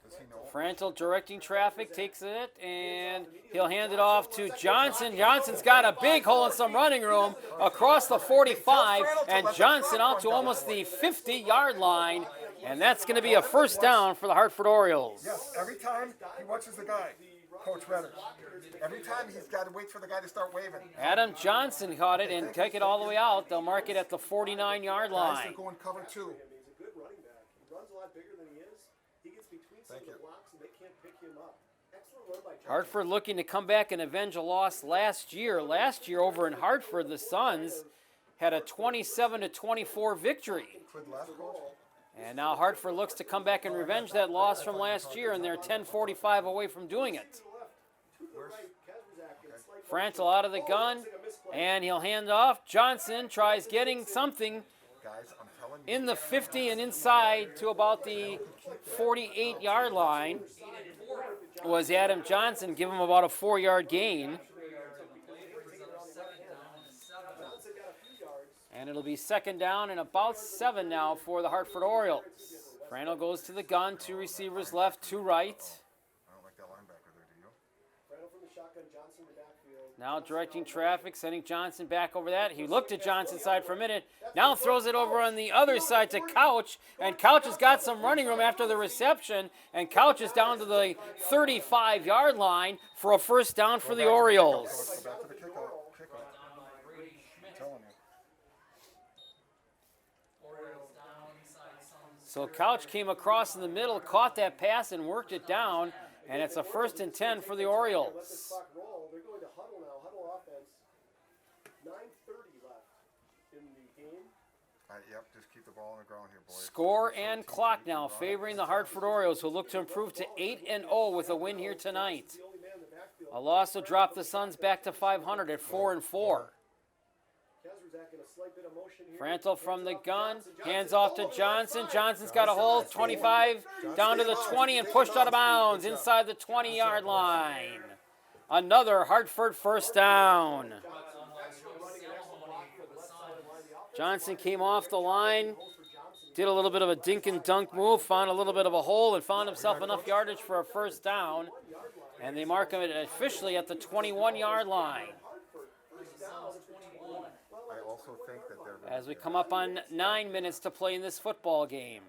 Does he know? Frantel directing traffic, takes it, and he'll hand it off to Johnson. Johnson's got a big hole in some running room across the 45, and Johnson out to almost the 50-yard line, and that's going to be a 1st down for the Hartford Orioles. Yes, every time he watches the guy, Coach Redder. Every time he's got to wait for the guy to start waving. Adam Johnson caught it and take it all the way out. They'll mark it at the 49-yard Guys line. are going cover 2. He's a good running back. He runs a lot bigger than he is. He gets between some of the blocks, and they can't pick him up. Excellent run by Johnson. Hartford looking to come back and avenge a loss last year. Last year over in Hartford, the Suns had a 27-24 victory. Quid left, Coach? And now Hartford looks to come back and revenge that loss from last year, and they're 10:45 away from doing it. Frantel out of the gun, and he'll hand off. Johnson tries getting something Guys, I'm telling you. in the 50 and inside to about the 48-yard line. Was Adam Johnson, give him about a 4-yard gain. And it'll be 2nd down and about 7 now for the Hartford Orioles. Frantel goes to the gun, 2 receivers left, 2 right. I don't like that linebacker there, do you? Frantel from the shotgun, Johnson in the backfield. Now directing traffic, sending Johnson back over that. He looked at Johnson's side for a minute. Now throws it over on the other side to Couch. And Couch has got some running room after the reception. And Couch is down to the 35-yard line for a 1st down for the Orioles. Go back to the kickoff. I'm telling you. So Couch came across in the middle, caught that pass and worked it down. And it's a 1st and 10 for the Orioles. Let this clock roll. They're going to huddle now. Huddle offense. 9:30 left in the game. Yep, just keep the ball on the ground here, boys. Score and clock now favoring the Hartford Orioles, who look to improve to 8-0 with a win here tonight. The only man in the backfield. A loss will drop the Suns back to 500 at 4-4. Kazrzak in a slight bit of motion here. Frantel from the gun, hands off to Johnson. Johnson's got a hold, 25 down to the 20 and pushed out of bounds inside the 20-yard line. Another Hartford first down. Johnson came off the line, did a little bit of a dink and dunk move, found a little bit of a hole, and found himself enough yardage for a first down. And they mark him officially at the 21-yard line. I also think that they're gonna As we come up on 9 minutes to play in this football game.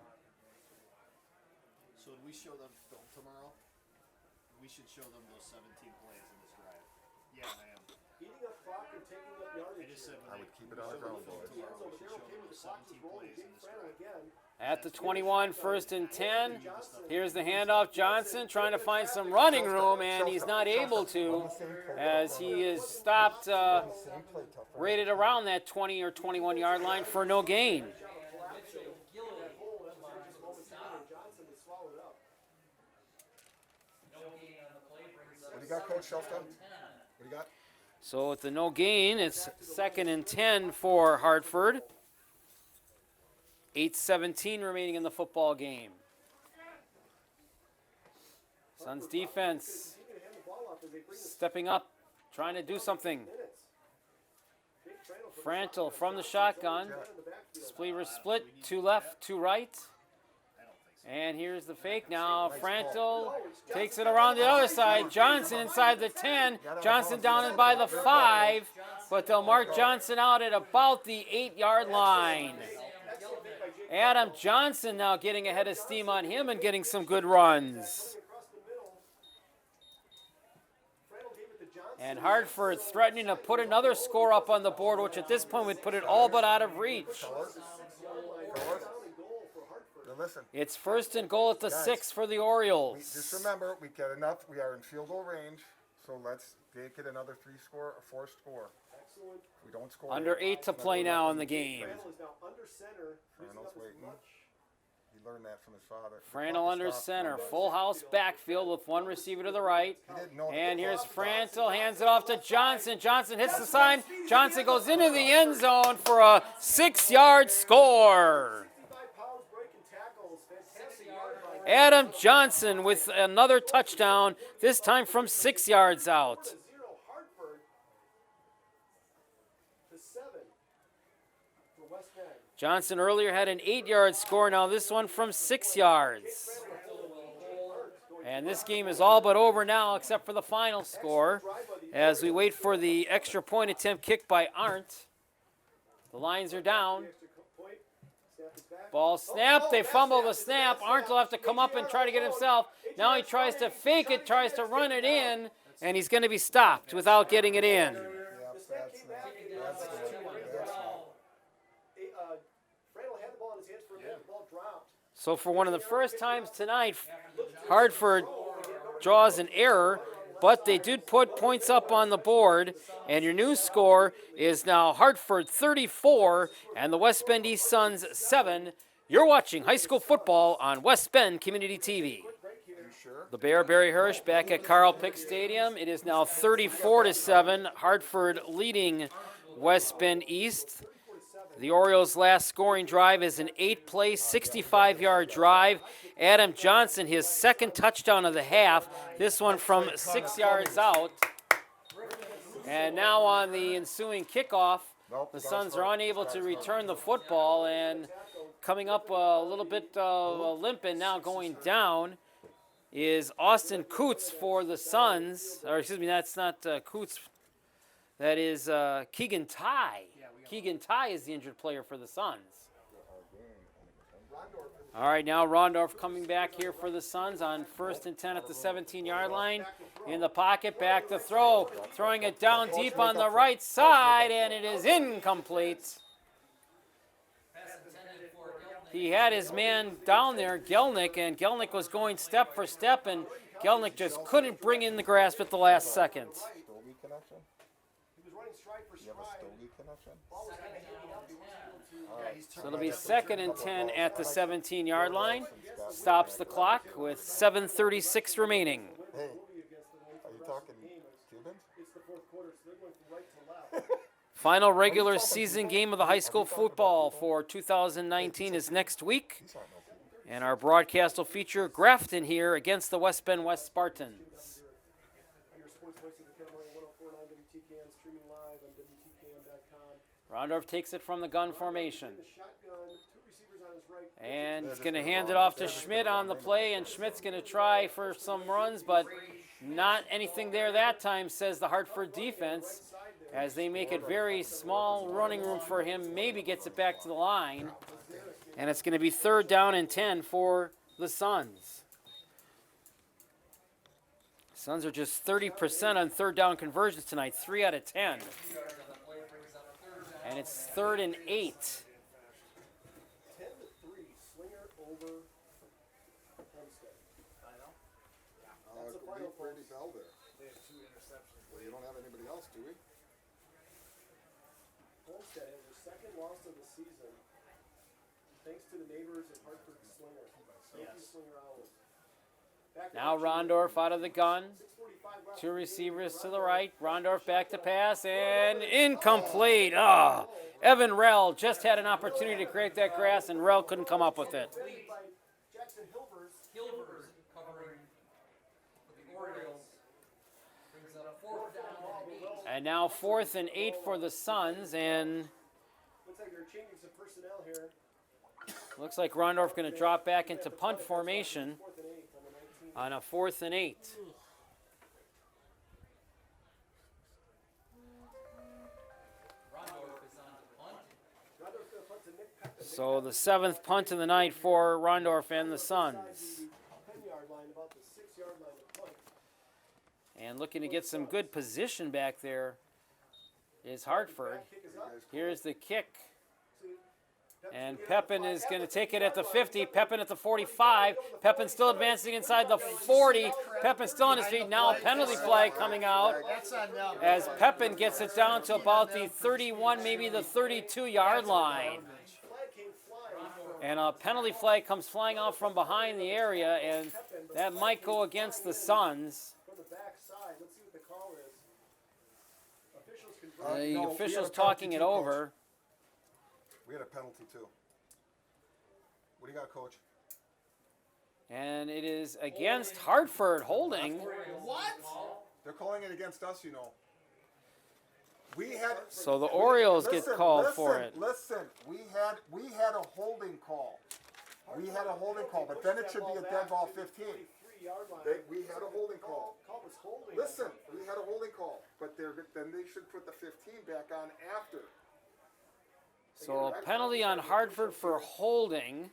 So when we show them film tomorrow, we should show them those 17 plays in this drive. Yeah, I am. Eating up clock and taking up I yardage. just said when I would keep it on the ground, boys. tomorrow, we should show them the 17 plays in this drive. At the 21, first and 10. Here's the handoff. Johnson trying to find some running room, and he's not able to as he is stopped Same play, tough. rated around that 20 or 21-yard line for no gain. What do you got, Coach Shelton? What do you got? So with the no gain, it's second and 10 for Hartford. 8:17 remaining in the football game. Suns defense stepping up, trying to do something. Frantel from the shotgun. Spleaver split, two left, two right. And here's the fake now. Frantel takes it around the other side. Johnson inside the 10. Johnson down by the 5. But they'll mark Johnson out at about the 8-yard line. Adam Johnson now getting ahead of steam on him and getting some good runs. And Hartford threatening to put another score up on the board, which at this point would put it all but out of reach. Now listen, It's first and goal at the 6 for the Orioles. just remember, we get enough. We are in field goal range, so let's make it another 3-score or 4-score. We don't score. Under 8 to play now in the game. Frannel's waiting. He learned that from his father. Franel under center. Full house backfield with one receiver to the right. And here's Frantel, hands it off to Johnson. Johnson hits the sign. Johnson goes into the end zone for a 6-yard score. Adam Johnson with another touchdown, this time from 6 yards out. Johnson earlier had an 8-yard score, now this one from 6 yards. And this game is all but over now except for the final score as we wait for the extra point attempt kick by Arndt. The lines are down. Ball snapped, they fumble the snap. Arndt will have to come up and try to get himself. Now he tries to fake it, tries to run it in, and he's going to be stopped without getting it in. So for one of the first times tonight, Hartford draws an error, but they did put points up on the board, and your new score is now Hartford 34 and the West Bend East Suns 7. You're watching high school football on West Bend Community TV. The Bear, Barry Hirsch, back at Carl Pick Stadium. It is now 34-7, Hartford leading West Bend East. The Orioles' last scoring drive is an 8-play, 65-yard drive. Adam Johnson, his second touchdown of the half, this one from 6 yards out. And now on the ensuing kickoff, the Suns are unable to return the football, and coming up a little bit of a limp and now going down is Austin Coots for the Suns. Or excuse me, that's not Coots. That is Keegan Ty. Keegan Ty is the injured player for the Suns. All right, now Rondorf coming back here for the Suns on 1st and 10 at the 17-yard line. In the pocket, back to throw. Throwing it down deep on the right side, and it is incomplete. He had his man down there, Gelnick, and Gelnick was going step for step, and Gelnick just couldn't bring in the grasp at the last second. So it'll be 2nd and 10 at the 17-yard line. Stops the clock with 7:36 remaining. Hey, are you talking Cubans? Final regular season game of the high school football for 2019 is next week. And our broadcast will feature Grafton here against the West Bend West Spartans. Rondorf takes it from the gun formation. The shotgun, two receivers on his right. And he's going to hand it off to Schmidt on the play, and Schmidt's going to try for some runs, but not anything there that time, says the Hartford defense, as they make it very small running room for him, maybe gets it back to the line. And it's going to be 3rd down and 10 for the Suns. Suns are just 30% on 3rd down conversions tonight, 3 out of 10. And it's 3rd and 8. 10-3, Slinger over Homestead. That's the final, Brady folks. Bell there. They have 2 interceptions. Well, you don't have anybody else, do we? Homestead has their second loss of the season, thanks to the neighbors of Hartford Slinger. Thank you, Slinger Owls. Back to Now action. Rondorf out of the gun. 6:45 left. 2 receivers to the right. Rondorf back to pass, and incomplete. Ah, Evan Rell just had an opportunity to create that grass, and Rell couldn't come up with it. Defended by Jackson Hilvers. Hilvers covering for the Orioles. Brings up 4th down and 8. And now 4th and 8 for the Suns, and Looks like they're changing some personnel here. looks like Rondorf going to drop back into punt formation 4th and 8 on the 19. on a 4th and 8. Rondorf is on to punt. Rondorf's gonna punt to Nick Peckham. So the 7th punt of the night for Rondorf and the Suns. The 10-yard line, about the 6-yard line to punt. And looking to get some good position back there is Hartford. Kick is up. Here's the kick. Pep's And gonna get Pepin it. is going to take it at the 50. Pepin at the 45. Pepin still advancing inside the 40. Pepin still on his feet. Now a penalty flag coming out That's on them. as Pepin gets it down to about the 31, maybe the 32-yard line. Flag came flying. And a penalty flag comes flying out from behind the area, and that might go against the Suns. From the back side. Let's see what the call is. Officials can The draw. No, we had a officials penalty talking it too, Coach. over. We had a penalty too. What do you got, Coach? And it is against Hartford holding. What? They're calling it against us, you know. We had. So the Orioles get Listen, called listen, for it. Listen, we had a holding call. We had a holding call, but then it should be a dead ball 15. 43-yard line. We had a holding call. Call was holding. Listen, we had a holding call, but then they should put the 15 back on after. So a penalty on Hartford for holding,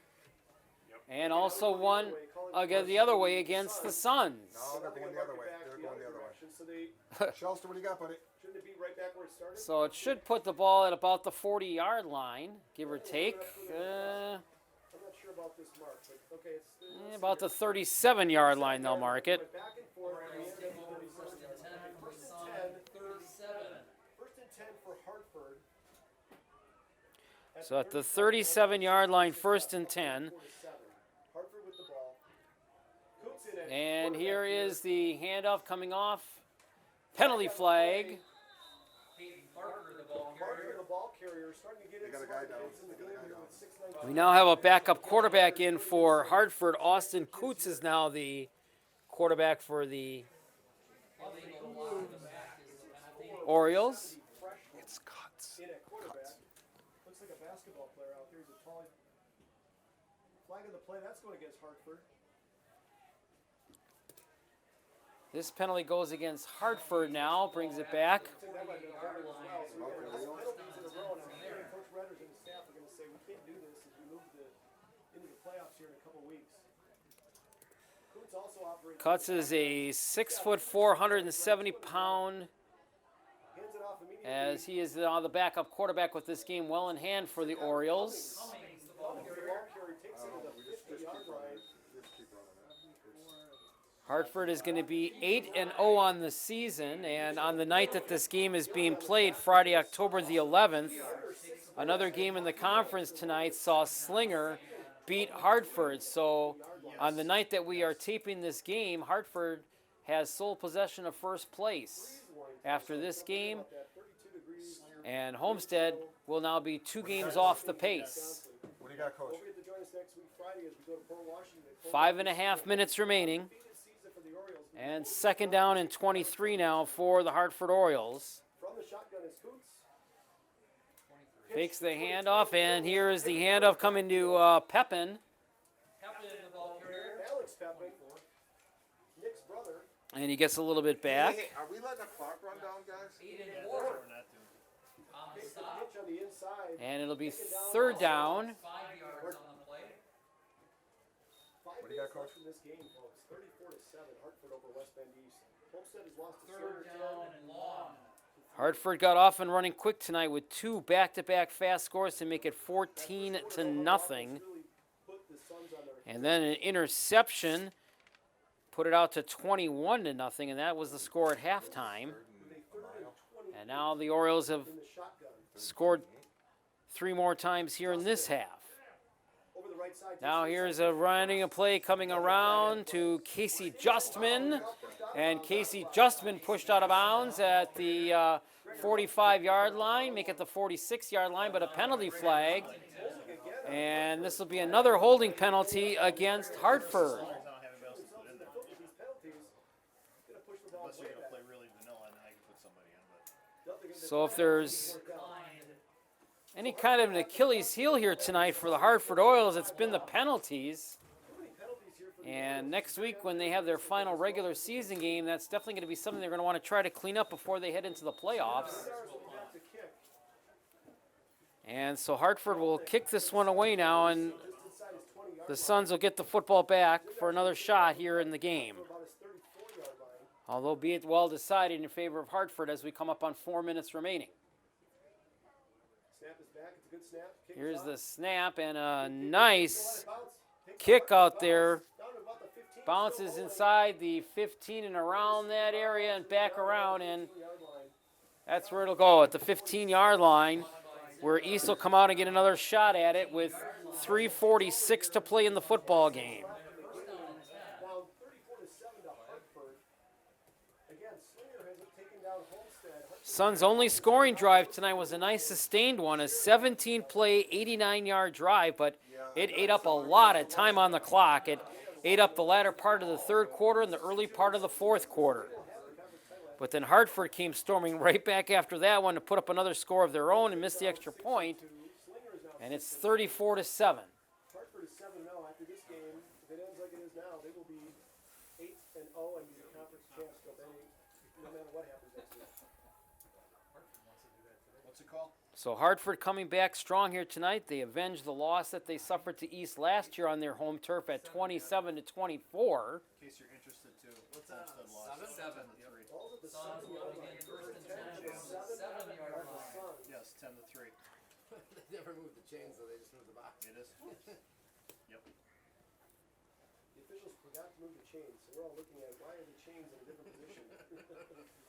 and also one again the other way against the Suns. No, they're going the other way. They're going the other way. So they Shelster, what do you got, buddy? shouldn't it be right back where it started? So it should put the ball at about the 40-yard line, give or take. I'm not sure about this mark, but okay, it's About the 37-yard line they'll mark it. back and forth. Orioles at the take end of over the 1st and 10 for the Suns. 37. First and 10 for Hartford. So at the 37-yard line, 1st and 10. Hartford with the ball. Coots in it. And here is the handoff coming off. Penalty flag. Peyton Parker, the ball Parker, carrier. the ball carrier, starting to get They it. got a guy down. In the They got a game guy here down. with 6:19. We now have a backup quarterback in for Hartford. Austin Coots is now the quarterback for the Illegal block in the back is the penalty. Orioles. It's cuts. In at quarterback. Looks like a basketball player out there. He's a tall. Flag in the play. That's going against Hartford. This penalty goes against Hartford now, brings it back. I think that might be a Hartford as well. So we got a couple penalties in a row, and I'm sure Coach Redders and his staff are going to say we can't do this as we move into the playoffs here in a couple weeks. Coots also operates. Cuts is a 6'4", 170-pound, Hands it off immediately. as he is now the backup quarterback with this game well in hand for the Orioles. Cummings, the ball The carrier. ball carrier takes it to the 50-yard line. Just keep running it. Hartford is going to be 8-0 on the season, and on the night that this game is being played, Friday, October the 11th, another game in the conference tonight saw Slinger beat Hartford. So on the night that we are taping this game, Hartford has sole possession of first place after this game, and Homestead will now be 2 games off the pace. What do you got, Coach? Don't forget to join us next week Friday as we go to Port Washington. 5.5 minutes remaining, Undefeated season for the Orioles. and 2nd down and 23 now for the Hartford Orioles. From the shotgun is Coots. Fakes the handoff, and here is the handoff coming to Pepin. Captain the ball carrier. Alex Pepin, Nick's brother. And he gets a little bit back. Hey, are we letting the clock run down, guys? 8-4 We're not doing. on the Takes the stop. pitch on the inside. And it'll be third down. 5 yards on the play. 5 What do you got, minutes Coach? left in this game, folks. 34-7, Hartford over West Bend East. Homestead has lost to Third down and long. Hartford got off and running quick tonight with 2 back-to-back fast scores to make it 14-0. really put the Suns on their And then an interception put it out to 21-0, and that was the score at halftime. with a 3rd and 20 And now the Orioles have in the shotgun. scored 3 more times here in this half. Over the right side. Now here's a running a play coming around to Casey Justman. And Casey Justman pushed out of bounds at the 45-yard line, make it the 46-yard line, but a penalty flag. And this will be another holding penalty against Hartford. I don't have anybody else to put in there. These penalties, gonna push the ball Unless way you're gonna back. play really vanilla, and then I can put somebody in. But So if there's any kind of an Achilles heel here tonight for the Hartford Orioles, it's been the penalties. And next week when they have their final regular season game, that's definitely going to be something they're going to want to try to clean up before they head into the playoffs. And so Hartford will kick this one away now, and the Suns will get the football back for another shot here in the game. Although be it well decided in favor of Hartford as we come up on 4 minutes remaining. Snap is back. It's a good snap. Kick Here's is out. the snap and a nice kick out there. Down to about the 15 Bounces inside the 15 and around that area and back around, and yard line. that's where it'll go at the 15-yard line, where East will come out and get another shot at it with 3:46 to play in the football game. Down 34-7 to Hartford. Again, Slinger has taken down Homestead. Suns' only scoring drive tonight was a nice sustained one, a 17-play, 89-yard drive, but it ate up a lot of time on the clock. It ate up the latter part of the third quarter and the early part of the fourth quarter. But then Hartford came storming right back after that one to put up another score of their own and miss the extra point, and it's 34-7. Hartford is 7-0 after this game. If it ends like it is now, they will be 8-0 and be the conference champs. But no matter what happens next week. what's it called? So Hartford coming back strong here tonight. They avenged the loss that they suffered to East last year on their home turf at 27-24. In case you're interested too. What's that? Seven. 10-3. Suns will begin first and 10 from the 7-yard line. Yes, 10-3. They never moved the chains, so they just moved the box. It is. Yep. The officials forgot to move the chains, so we're all looking at why are the chains in a different position.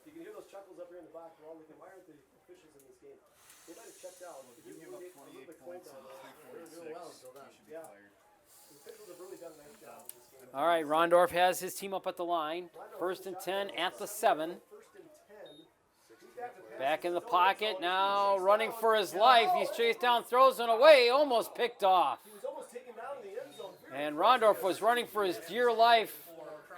You can hear those chuckles up here in the box. We're all looking, why aren't the officials in this game? They might have checked out. If You you give up get a little 28 bit cold points down and there. 346. doing well until then. You should be Yeah. fired. The officials have really done a nice job in this game. All right, Rondorf has his team up at the line. First and 10 at the 7. First and 10. He's back to pass. Back in the pocket now, running for his life. He's chased down, throws it away, almost picked off. He was almost taken down in the end zone. And Rondorf was running for his dear life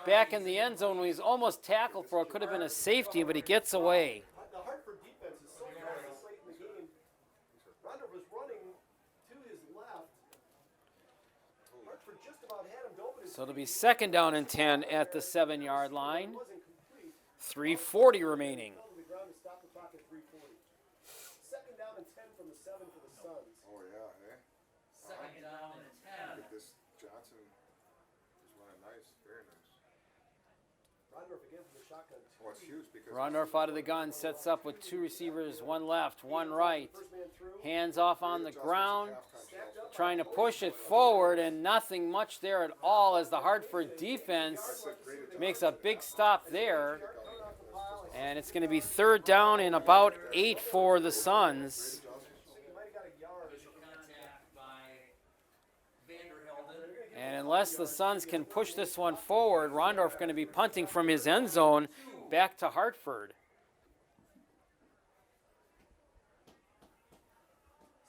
back in the end zone when he's almost tackled for it. Could have been a safety, but he gets away. The Hartford defense is so fast late in the game. Rondorf was running to his left. Hartford just about had him dove in his So it'll be second down and 10 at the 7-yard line. wasn't complete. 3:40 remaining. Fell to the ground and stopped the clock at 3:40. Second down and 10 from the 7 for the Suns. Oh, yeah, eh? Second down and 10. This Johnson is running nice, very nice. Rondorf again from the shotgun. Oh, it's huge because Rondorf out of the gun, sets up with 2 receivers, 1 left, 1 right. First man through. Hands off on the ground, Stacked up. trying to push it forward, and nothing much there at all as the Hartford defense makes a big stop there. And it's going to be third down and about 8 for the Suns. He might have got a yard. Contact by Vanderhelden. And unless the Suns can push this one forward, Rondorf going to be punting from his end zone back to Hartford.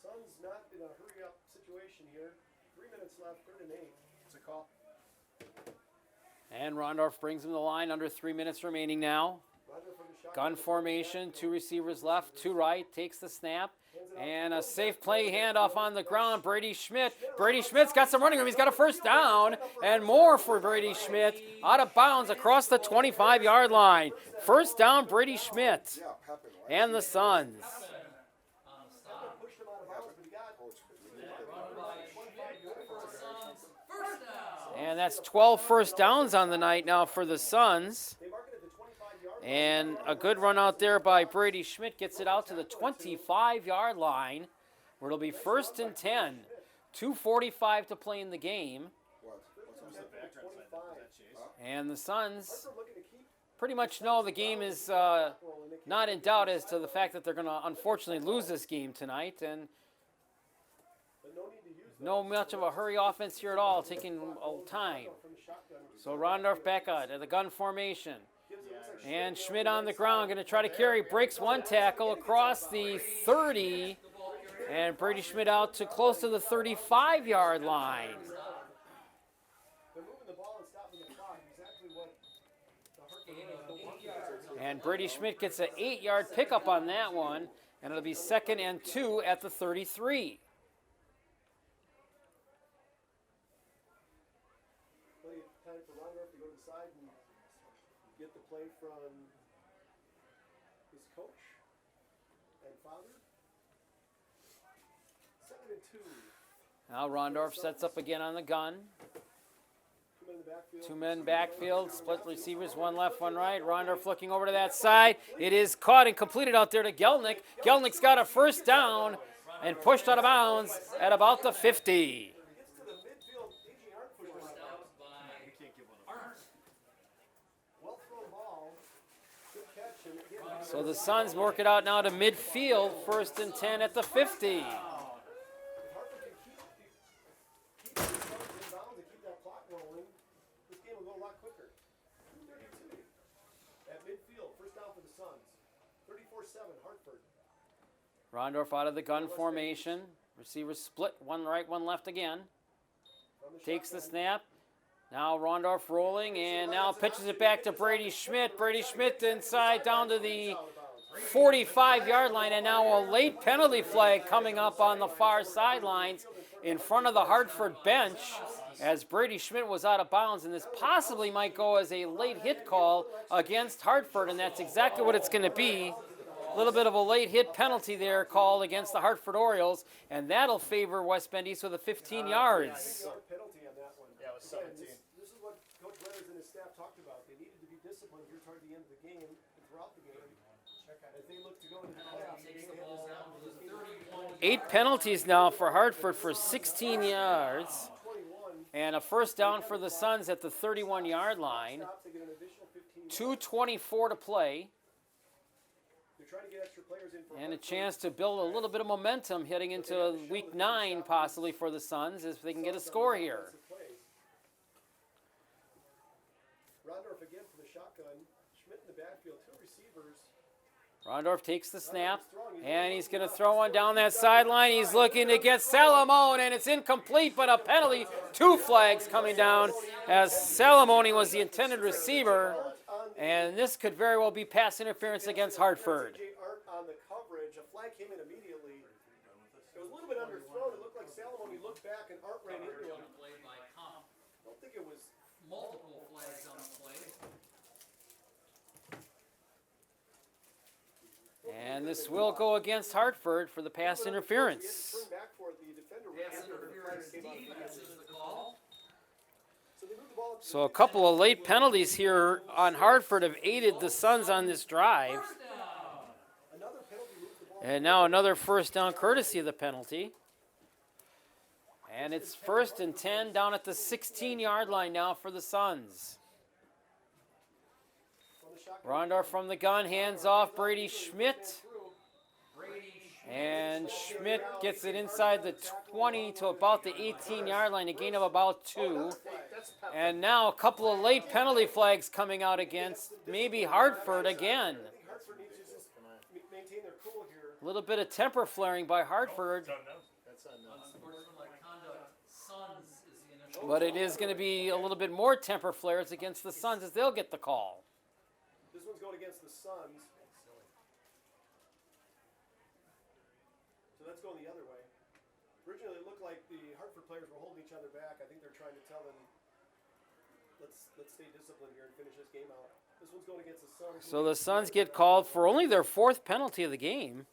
Suns not in a hurry up situation here. 3 minutes left, 3rd and 8. What's it called? And Rondorf brings him to the line, under 3 minutes remaining now. Rondorf from the shotgun. Gun formation, 2 receivers left, 2 right, takes the snap, And a safe play handoff on the ground. Brady Schmidt. Brady Schmidt's got some running room. He's got a first down and more for Brady Schmidt. Out of bounds across the 25-yard line. First down, Brady Schmidt Yeah, happened. and the Suns. Pushed him out of bounds, but he got First down. And that's 12 first downs on the night now for the Suns. they mark it at the 25-yard line. And a good run out there by Brady Schmidt gets it out to the 25-yard line, where it'll be first and 10. 2:45 to play in the game. What? What's on the Background side, is that Chase? And the Suns They're looking to keep pretty much know the game is rolling. They not in doubt as to the fact that they're going to unfortunately lose this game tonight. And but no need to use no much of a hurry offense here at all, taking a time. from the shotgun. So Rondorf back out at the gun formation. Gives it, looks like And Schmidt on the ground, going to try to carry, breaks one tackle across the 30, and Brady Schmidt out to close to the 35-yard line. they're moving the ball and stopping the clock. Exactly what the Hartford Orioles don't want. And Brady Schmidt gets an 8-yard pickup on that one, and it'll be 2nd and 2 at the 33. Plenty of time for Rondorf to go to the side and get the play from his coach and father. 2nd and 2. Now Rondorf sets up again on the gun. 2 men in the backfield. 2 men backfield, split receivers, one left, one right. Rondorf looking over to that side. It is caught and completed out there to Gelnick. Gelnick's got a first down and pushed out of bounds at about the 50. Gets to the midfield. A.J. Hart pushed him out. Out by Arndt. Well thrown ball. Good catch. And again, So the Suns work it out now to midfield, 1st and 10 at the 50. if Hartford can keep the Suns in bounds and keep that clock rolling, this game will go a lot quicker. 2:32 at midfield. First down for the Suns. 34-7 Hartford. Rondorf out of the gun formation. Receivers split, one right, one left again. From the Takes the shotgun. snap. Now Rondorf rolling, and now pitches it back to Brady Schmidt. Brady Schmidt inside down to the 45-yard line, and now a late penalty flag coming up on the far sidelines in front of the Hartford bench as Brady Schmidt was out of bounds, and this possibly might go as a late hit call against Hartford, and that's exactly what it's going to be. A little bit of a late hit penalty there called against the Hartford Orioles, and that'll favor West Bend East with a 15 yards. Penalty on that one. Yeah, it was Again, 17. this is what Coach Leonard and his staff talked about. They needed to be disciplined here toward the end of the game and throughout the game. As they look to go into the playoffs, they Takes need the to ball hit down to this the game. 31. 8 penalties now for Hartford for 16 yards, 21 and a first down for the Suns at the 31-yard line. stops, they get an additional 15 yards. 2:24 to play, They're trying to get extra players in for and a Hartford. chance to build a little bit of momentum heading into week 9 possibly for the Suns if they can get a score here. Offensive plays. Rondorf again for the shotgun. Schmidt in the backfield, 2 receivers. Rondorf takes the snap, and he's going to throw one down that sideline. He's looking to get Salamone, and it's incomplete, but a penalty. 2 flags coming down as Salamone was the intended receiver, and this could very well be pass interference against Hartford. J. Art on the coverage. A flag came in immediately. It was a little bit underthrown. It looked like Salamone. He looked back and Art ran into him. Play by Comp. I don't think it was. Multiple flags on the play. And this will go against Hartford for the pass interference. Turn back for it. The defender ran Pass into the flag interference that came off the defense field. is the call. So they moved the ball up to So a couple of late penalties here on Hartford have aided the Suns on this drive. First down. another penalty. Moved the ball. And now another first down courtesy of the penalty. And it's 1st and 10 down at the 16-yard line now for the Suns. On the shotgun. Rondorf from the gun, hands off Brady Schmidt. Brady And Schmidt gets it inside the 20 to about the 18-yard line, a gain of about 2. And now a couple of late penalty flags coming out against maybe Hartford again. I think Hartford needs to just maintain their cool here. A little bit of temper flaring by Hartford, unsportsmanlike conduct. Suns is the initial. but it is going to be a little bit more temper flares against the Suns as they'll get the call. This one's going against the Suns. So that's that's going the other way. Originally, it looked like the Hartford players were holding each other back. I think they're trying to tell them, let's stay disciplined here and finish this game out. This one's going against the Suns. So the Suns get called for only their 4th penalty of the game.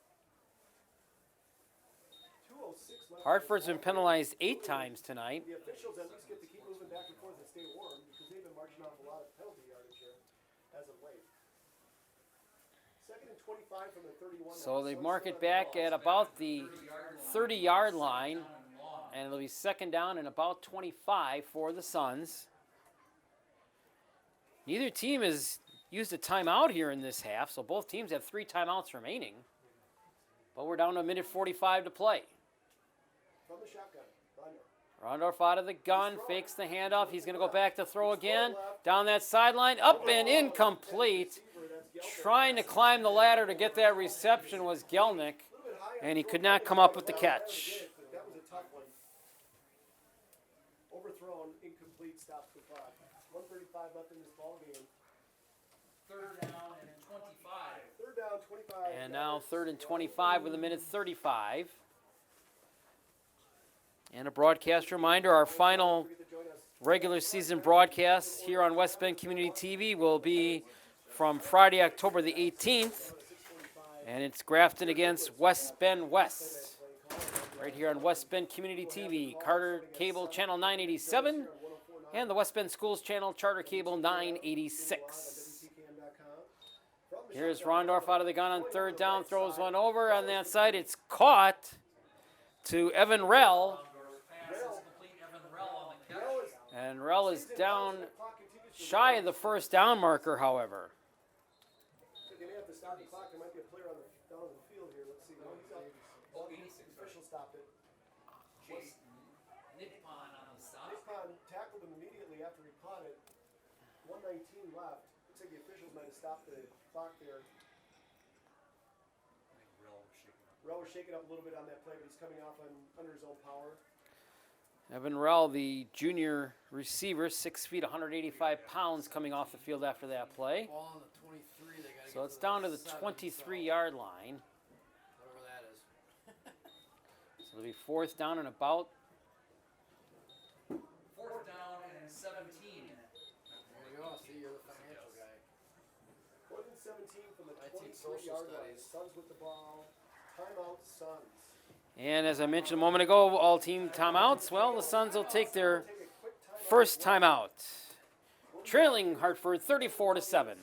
2:06 left. Hartford's been penalized 8 times tonight. The officials at least get to keep moving back and forth and stay warm because they've been marching off a lot of penalty yardage here as of late. 2nd and 25 from the 31. So they mark it back at about the 30-yard line, and it'll be 2nd down and about 25 for the Suns. Neither team has used a timeout here in this half, so both teams have 3 timeouts remaining. But we're down to 1:45 to play. From the shotgun, Rondorf. Rondorf out of the gun, fakes the handoff. He's going to go back to throw again. Down that sideline, up and incomplete. Trying to climb the ladder to get that reception was Gelnick, and he could not come up with the catch. That was a tough one. Overthrown, incomplete, stops the clock. 1:35 left in this ball game. 3rd down and 25. 3rd down, 25. And now 3rd and 25 with 1:35. And a broadcast reminder, our final regular season broadcast here on West Bend Community TV will be from Friday, October the 18th. And it's Grafton against West Bend West. Right here on West Bend Community TV, Carter Cable Channel 987, and the West Bend Schools Channel Charter Cable 986. Here's Rondorf out of the gun on 3rd down, throws one over on that side. It's caught to Evan Rell. And Rell is down shy of the 1st down marker, however. They may have to stop the clock. There might be a player on the down on the field here. Let's see. No, he's up. Oh, the official stopped it. Nippon on the stop. Nippon tackled him immediately after he caught it. 1:19 left. Looks like the officials might have stopped the clock there. Rell was shaking up a little bit on that play, but he's coming off under his own power. Evan Rell, the junior receiver, 6 feet, 185 pounds, coming off the field after that play. Ball on the 23. They gotta So get it's down to the 7, 23-yard line. so whatever that is. So it'll be 4th down and about. 4th down and 17. There you go. See, you're the financial guy. 4th and 17 from the I teach social 23-yard line. studies. Suns with the ball. Timeout, Suns. And as I mentioned a moment ago, all team timeouts. Well, the Suns will take their first timeout. Trailing Hartford 34-7.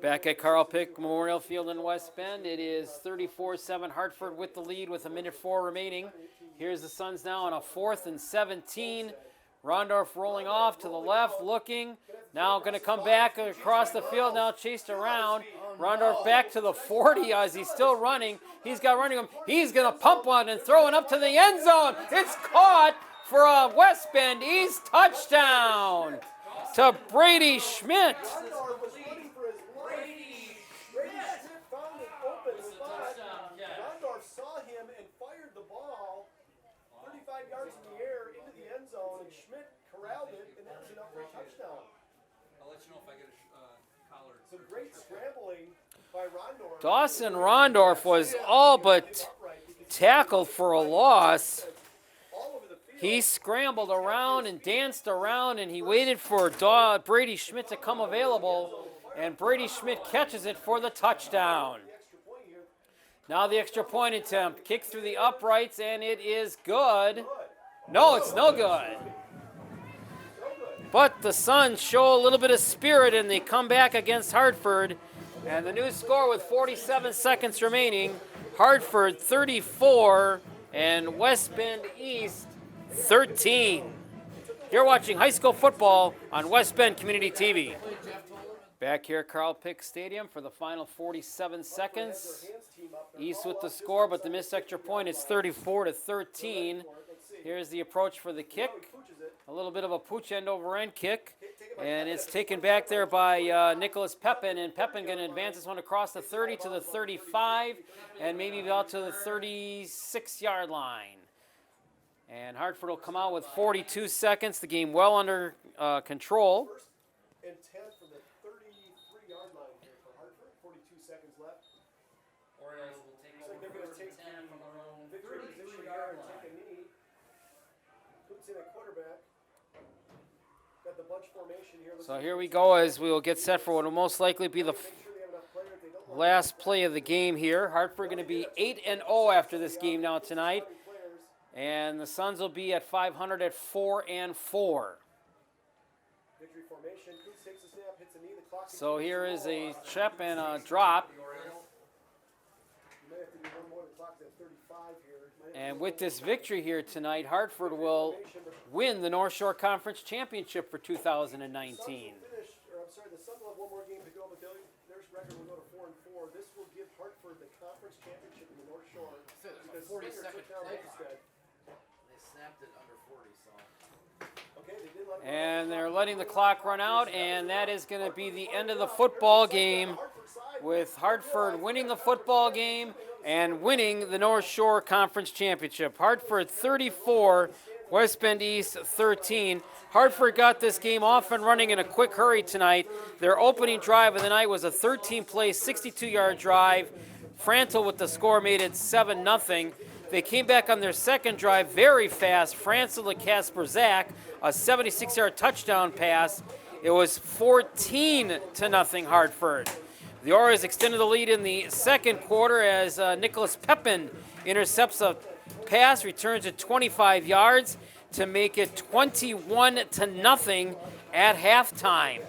Back at Carl Pick Memorial Field in West Bend, it is 34-7 Hartford with the lead with 1:04 remaining. Here's the Suns now on a 4th and 17. Rondorf rolling off to the left, looking. Now going to come back across the field, now chased around. Rondorf back to the 40 as he's still running. He's got running him. He's going to pump one and throw it up to the end zone. It's caught for a West Bend East touchdown to Brady Schmidt. Rondorf was running for his life. Brady Schmidt found an open spot. Rondorf saw him and fired the ball 35 yards in the air into the end zone, and Schmidt corralled it, and that was enough for a touchdown. I'll let you know if I get a collar. Some great scrambling by Rondorf. Dawson Rondorf was all but tackled for a loss. All over the field. He scrambled around and danced around, and he waited for Brady Schmidt to come available, and Brady Schmidt catches it for the touchdown. Extra point here. Now the extra point attempt, kick through the uprights, and it is good. No, it's no good. But the Suns show a little bit of spirit, and they come back against Hartford. And the new score with 47 seconds remaining, Hartford 34 and West Bend East 13. You're watching high school football on West Bend Community TV. Back here at Carl Pick Stadium for the final 47 seconds. East with the score, but the missed extra point is 34-13. Here's the approach for the kick. A little bit of a pooch end over end kick. And it's taken back there by Nicholas Pepin. And Pepin going to advance this one across the 30 to the 35 and maybe out to the 36-yard line. And Hartford will come out with 42 seconds. The game well under control. First and 10 from the 33-yard line here for Hartford. 42 seconds left. Orioles will take Looks like over they're going to Keeps in at quarterback. Got the bunch formation here. So here we go as we will get set for what will most likely be the Make sure they have enough players. They don't want last play of the game here. Hartford going to be 8-0 after this game now tonight, players. and the Suns will be at 500 at 4-4. Victory formation. Coons takes a snap, hits a knee. The clock. So here is a chip and a drop, You might have to do one more. The clock's at 35 here. You might have and with this victory here tonight, Hartford will win the North Shore Conference Championship for 2019. finish, or I'm sorry, the Suns will have one more game to go, but their record will go to 4-4. This will give Hartford the conference championship in the North Shore. Said it was Because a 40 Springer second took down play Homestead. They snapped it under 40, so. Okay, they did let it And they're letting the clock run out, and that is going to be the end of the football game, with Hartford winning the football game and winning the North Shore Conference Championship. Hartford 34, West Bend East 13. Hartford got this game off and running in a quick hurry tonight. Their opening drive of the night was a 13-play, 62-yard drive. Frantel with the score made it 7-0. They came back on their second drive very fast. Franzel to Casper Zach, a 76-yard touchdown pass. It was 14-0 Hartford. The Orioles extended the lead in the second quarter as Nicholas Pepin intercepts a pass, returns it 25 yards to make it 21-0 at halftime.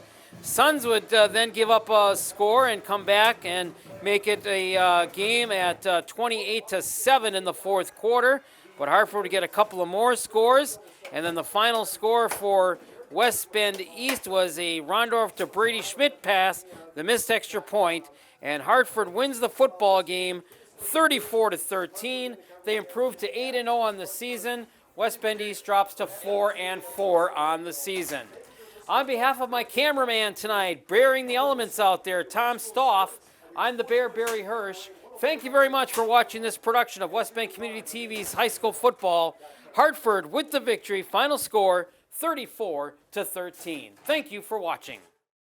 Suns would then give up a score and come back and make it a game at 28-7 in the fourth quarter. But Hartford would get a couple of more scores, and then the final score for West Bend East was a Rondorf to Brady Schmidt pass, the missed extra point, and Hartford wins the football game 34-13. They improved to 8-0 on the season. West Bend East drops to 4-4 on the season. On behalf of my cameraman tonight, bearing the elements out there, Tom Stoff, I'm the Bear, Barry Hirsch. Thank you very much for watching this production of West Bend Community TV's high school football. Hartford with the victory, final score 34-13. Thank you for watching.